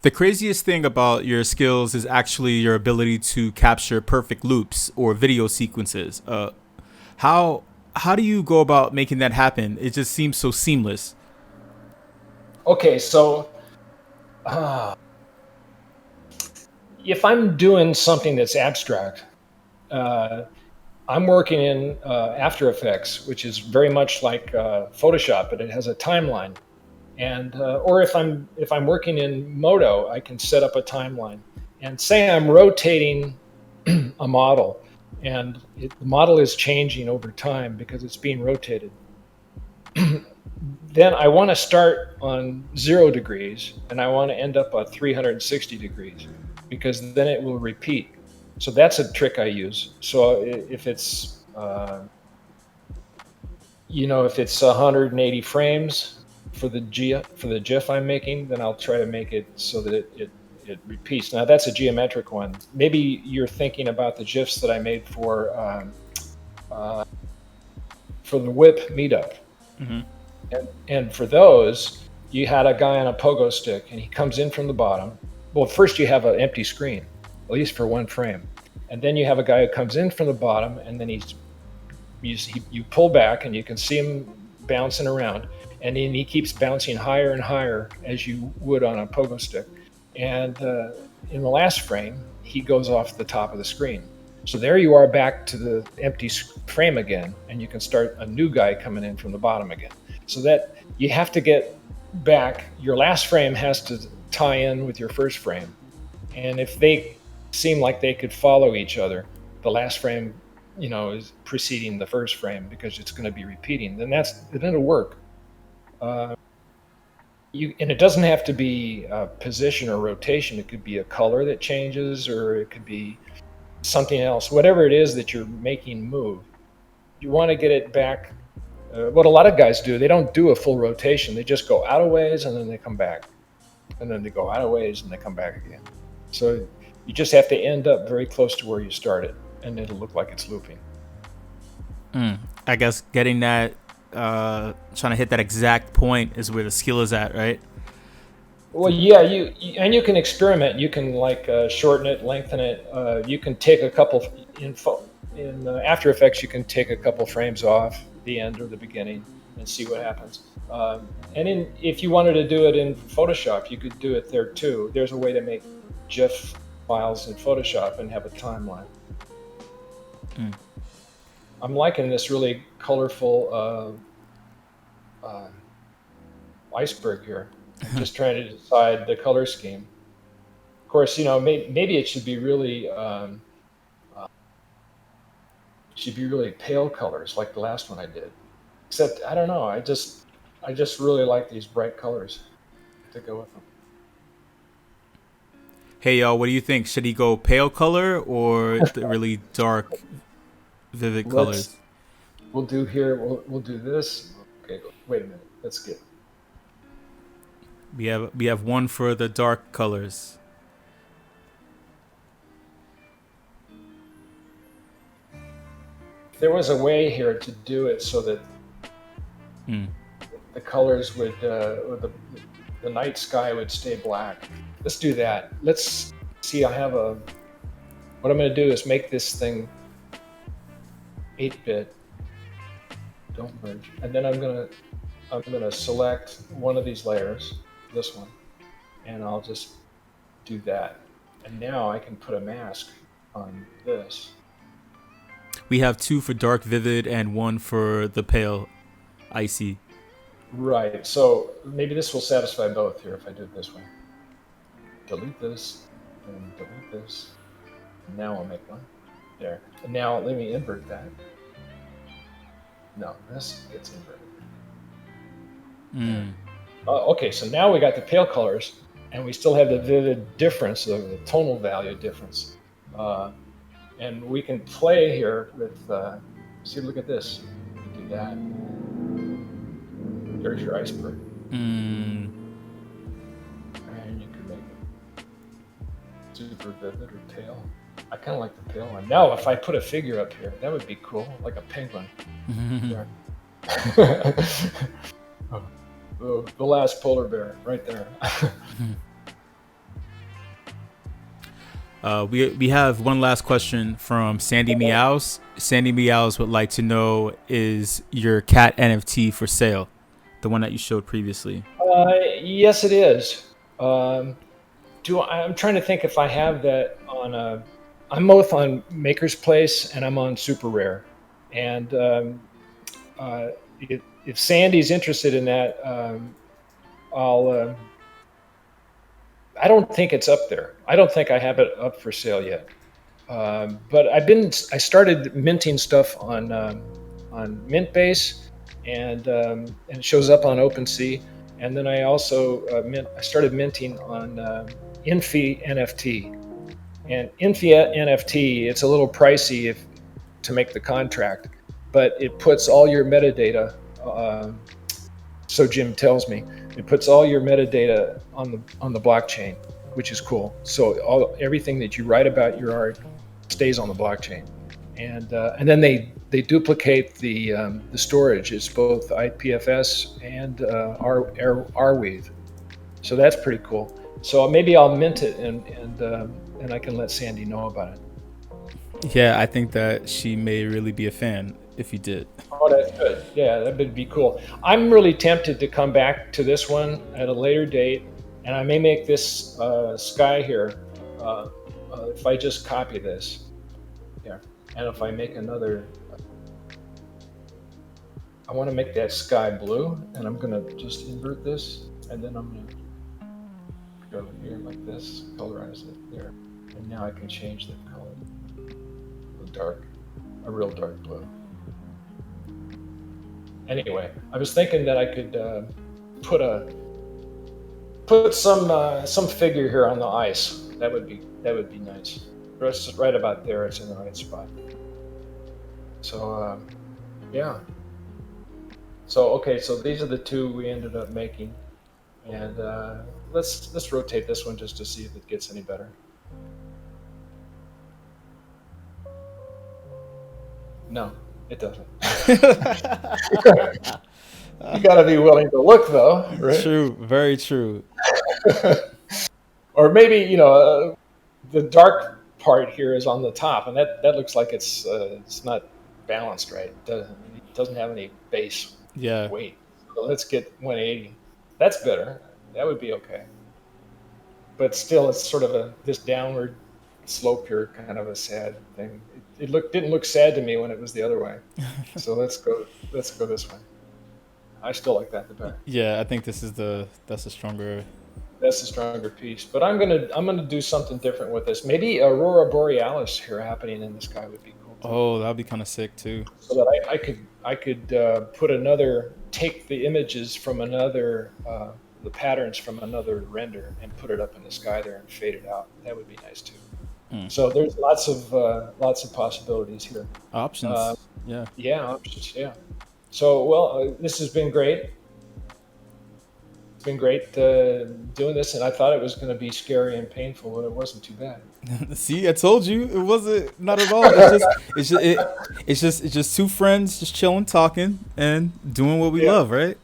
The craziest thing about your skills is actually your ability to capture perfect loops or video sequences. How do you go about making that happen? It just seems so seamless. Okay, so if I'm doing something that's abstract, I'm working in After Effects, which is very much like Photoshop, but it has a timeline. And or if I'm working in Modo, I can set up a timeline. And say I'm rotating a model, and the model is changing over time because it's being rotated. Then I want to start on 0 degrees, and I want to end up at 360 degrees, because then it will repeat. So that's a trick I use. So if it's if it's 180 frames for the GIF I'm making, then I'll try to make it so that it repeats. Now that's a geometric one. Maybe you're thinking about the GIFs that I made for the Whip meetup. Mm-hmm. And for those, you had a guy on a pogo stick, and he comes in from the bottom. Well, first you have an empty screen, at least for one frame. And then you have a guy who comes in from the bottom, and then you pull back, and you can see him bouncing around. And then he keeps bouncing higher and higher, as you would on a pogo stick. And in the last frame, he goes off the top of the screen. So there you are, back to the empty frame again, and you can start a new guy coming in from the bottom again. So that you have to get back, your last frame has to tie in with your first frame. And if they seem like they could follow each other, the last frame, is preceding the first frame, because it's going to be repeating, then it'll work. And it doesn't have to be position or rotation. It could be a color that changes, or it could be something else. Whatever it is that you're making move, you want to get it back. What a lot of guys do, they don't do a full rotation. They just go out of ways, and then they come back. And then they go out of ways, and they come back again. So you just have to end up very close to where you started, and it'll look like it's looping. I guess getting that, trying to hit that exact point is where the skill is at, right? Well, yeah, you can experiment. You can shorten it, lengthen it. You can take a couple in After Effects. You can take a couple frames off the end or the beginning and see what happens. And if you wanted to do it in Photoshop, you could do it there too. There's a way to make GIF files in Photoshop and have a timeline. I'm liking this really colorful iceberg here. I'm just trying to decide the color scheme. Of course, maybe it should be really pale colors like the last one I did. Except I don't know. I just really like these bright colors to go with them. Hey y'all, what do you think? Should he go pale color or the really dark, vivid colors? We'll do this. Okay, wait a minute. Let's get. We have one for the dark colors. There was a way here to do it so that the colors would, the night sky would stay black. Let's do that. Let's see. What I'm going to do is make this thing 8-bit. Don't merge. And then I'm going to select one of these layers, this one, and I'll just do that. And now I can put a mask on this. We have 2 for dark vivid and 1 for the pale icy. Right. So maybe this will satisfy both here if I do it this way. Delete this and delete this. Now I'll make one. There. And now let me invert that. No, this gets inverted. Okay, so now we got the pale colors, and we still have the vivid difference of the tonal value difference. And we can play here with, see, look at this. You do that. There's your iceberg. And you can make it super vivid or pale. I kind of like the pale one. Now, if I put a figure up here, that would be cool, like a penguin. The last polar bear, right there. We have one last question from Sandy Meows. Sandy Meows would like to know, is your cat NFT for sale? The one that you showed previously. Yes, it is. I'm trying to think if I have that on I'm both on Maker's Place and I'm on Super Rare. And if Sandy's interested in that, I don't think it's up there. I don't think I have it up for sale yet. But I started minting stuff on Mintbase, and it shows up on OpenSea. And then I also I started minting on Infi NFT. And Infi NFT, it's a little pricey to make the contract, but it puts all your metadata. So Jim tells me it puts all your metadata on the blockchain, which is cool. So everything that you write about your art stays on the blockchain, and then they duplicate the storage. It's both IPFS and Arweave. So that's pretty cool. So maybe I'll mint it and I can let Sandy know about it. Yeah, I think that she may really be a fan if you did. Oh, that's good. Yeah, that would be cool. I'm really tempted to come back to this one at a later date, and I may make this sky here if I just copy this. Yeah, and if I make another, I want to make that sky blue, and I'm going to just invert this, and then I'm going to go here like this, colorize it there, and now I can change the color, a real dark blue. Anyway, I was thinking that I could put some figure here on the ice. That would be nice. Just right about there, it's in the right spot. So yeah. So okay, so these are the two we ended up making, and let's rotate this one just to see if it gets any better. No, it doesn't. You got to be willing to look, though, right? True, very true. Or maybe the dark part here is on the top, and that looks like it's not balanced right. It doesn't have any base weight. So let's get 180. That's better. That would be okay. But still, it's sort of this downward slope here, kind of a sad thing. It didn't look sad to me when it was the other way. So let's go this way. I still like that the better. Yeah, I think that's the stronger. That's the stronger piece. But I'm gonna do something different with this. Maybe Aurora Borealis here happening in the sky would be cool too. Oh, that'd be kind of sick too. So that I could take the images from another the patterns from another render and put it up in the sky there and fade it out. That would be nice too. So there's lots of possibilities here. Options. Yeah, options. Yeah. So this has been great. It's been great doing this, and I thought it was going to be scary and painful, but it wasn't too bad. See, I told you it wasn't, not at all. It's just two friends just chilling, talking, and doing what we love, right?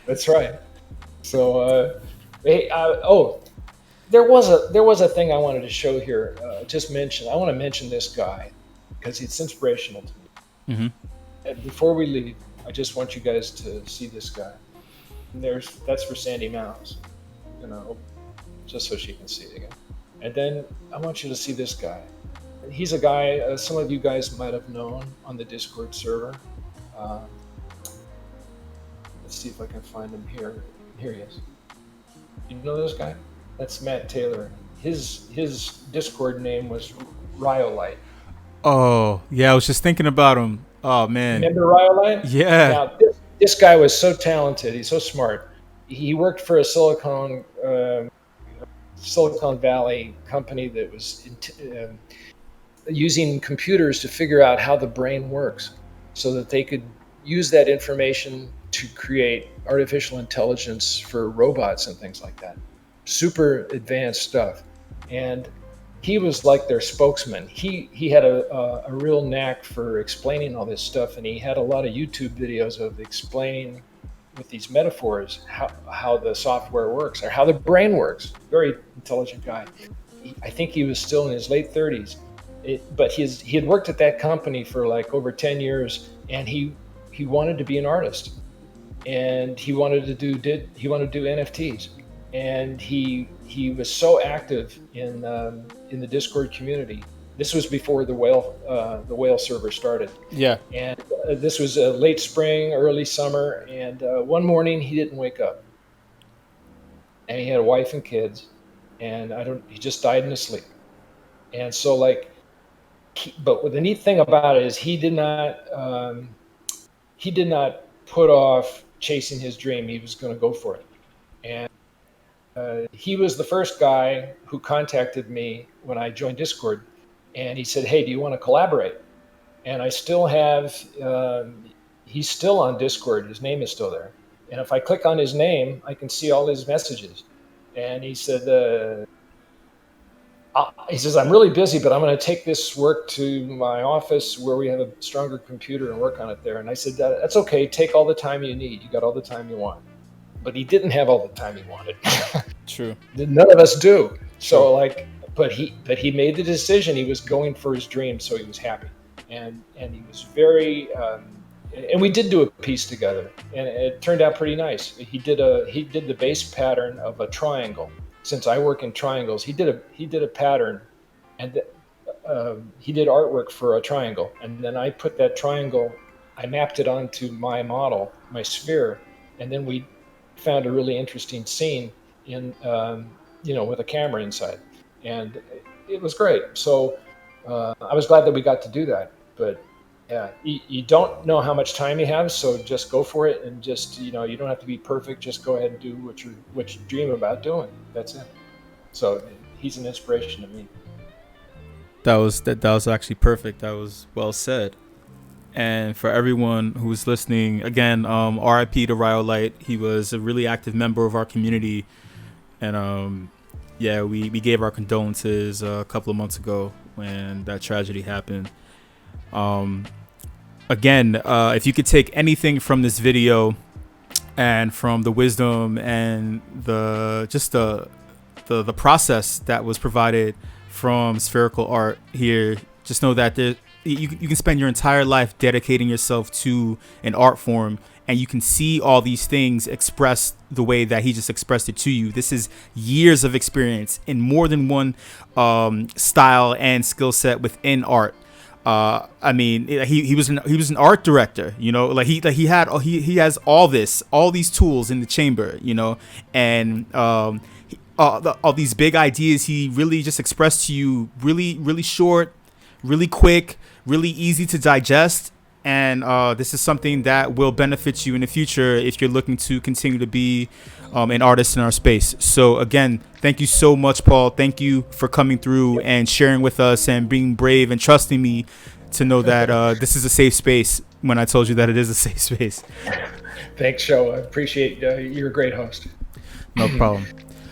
That's right. So, there was a thing I wanted to show here. I want to mention this guy because it's inspirational to me. Mm-hmm. And before we leave, I just want you guys to see this guy. And that's for Sandy Mouse, just so she can see it again. And then I want you to see this guy. He's a guy some of you guys might have known on the Discord server. Let's see if I can find him here. Here he is. You know this guy? That's Matt Taylor. His Discord name was Rhyolite. Oh, yeah, I was just thinking about him. Oh, man. Remember Rhyolite? Yeah. Now, this guy was so talented. He's so smart. He worked for a silicone Silicon Valley company that was using computers to figure out how the brain works so that they could use that information to create artificial intelligence for robots and things like that. Super advanced stuff. And he was like their spokesman. He had a real knack for explaining all this stuff, and he had a lot of YouTube videos of explaining with these metaphors how the software works or how the brain works. Very intelligent guy. I think he was still in his late 30s. But he had worked at that company for like over 10 years, and he wanted to be an artist, and he wanted to do NFTs, and he was so active in the Discord community. This was before the whale server started. Yeah. And this was late spring, early summer, and one morning he didn't wake up, and he had a wife and kids, and he just died in his sleep. And so but the neat thing about it is he did not put off chasing his dream. He was going to go for it. And he was the first guy who contacted me when I joined Discord, and he said, "Hey, do you want to collaborate?" And I still have, he's still on Discord. His name is still there. And if I click on his name, I can see all his messages. And he said, "I'm really busy, but I'm going to take this work to my office where we have a stronger computer and work on it there." And I said, "That's okay. Take all the time you need. You got all the time you want." But he didn't have all the time he wanted. True. None of us do. So but he made the decision. He was going for his dream, so he was happy, and he was very. And we did do a piece together, and it turned out pretty nice. He did the base pattern of a triangle. Since I work in triangles, he did a pattern, and he did artwork for a triangle. And then I put that triangle, I mapped it onto my model, my sphere, and then we found a really interesting scene in, with a camera inside, and it was great. So I was glad that we got to do that. But yeah, you don't know how much time you have, so just go for it, and just you don't have to be perfect. Just go ahead and do what you dream about doing. That's it. So he's an inspiration to me. That was actually perfect. That was well said. And for everyone who's listening, again, RIP to Rhyolite. He was a really active member of our community, and we gave our condolences a couple of months ago when that tragedy happened. Again, if you could take anything from this video and from the wisdom and the process that was provided from Spherical Art here, just know that you can spend your entire life dedicating yourself to an art form, and you can see all these things expressed the way that he just expressed it to you. This is years of experience in more than one style and skill set within art. I mean, he was an art director, he has all these tools in the chamber, and all these big ideas he really just expressed to you, really, really short, really quick, really easy to digest. And this is something that will benefit you in the future if you're looking to continue to be an artist in our space. So again, thank you so much, Paul. Thank you for coming through and sharing with us and being brave and trusting me to know that this is a safe space when I told you that it is a safe space. Thanks, Joe. I appreciate you're a great host. No problem.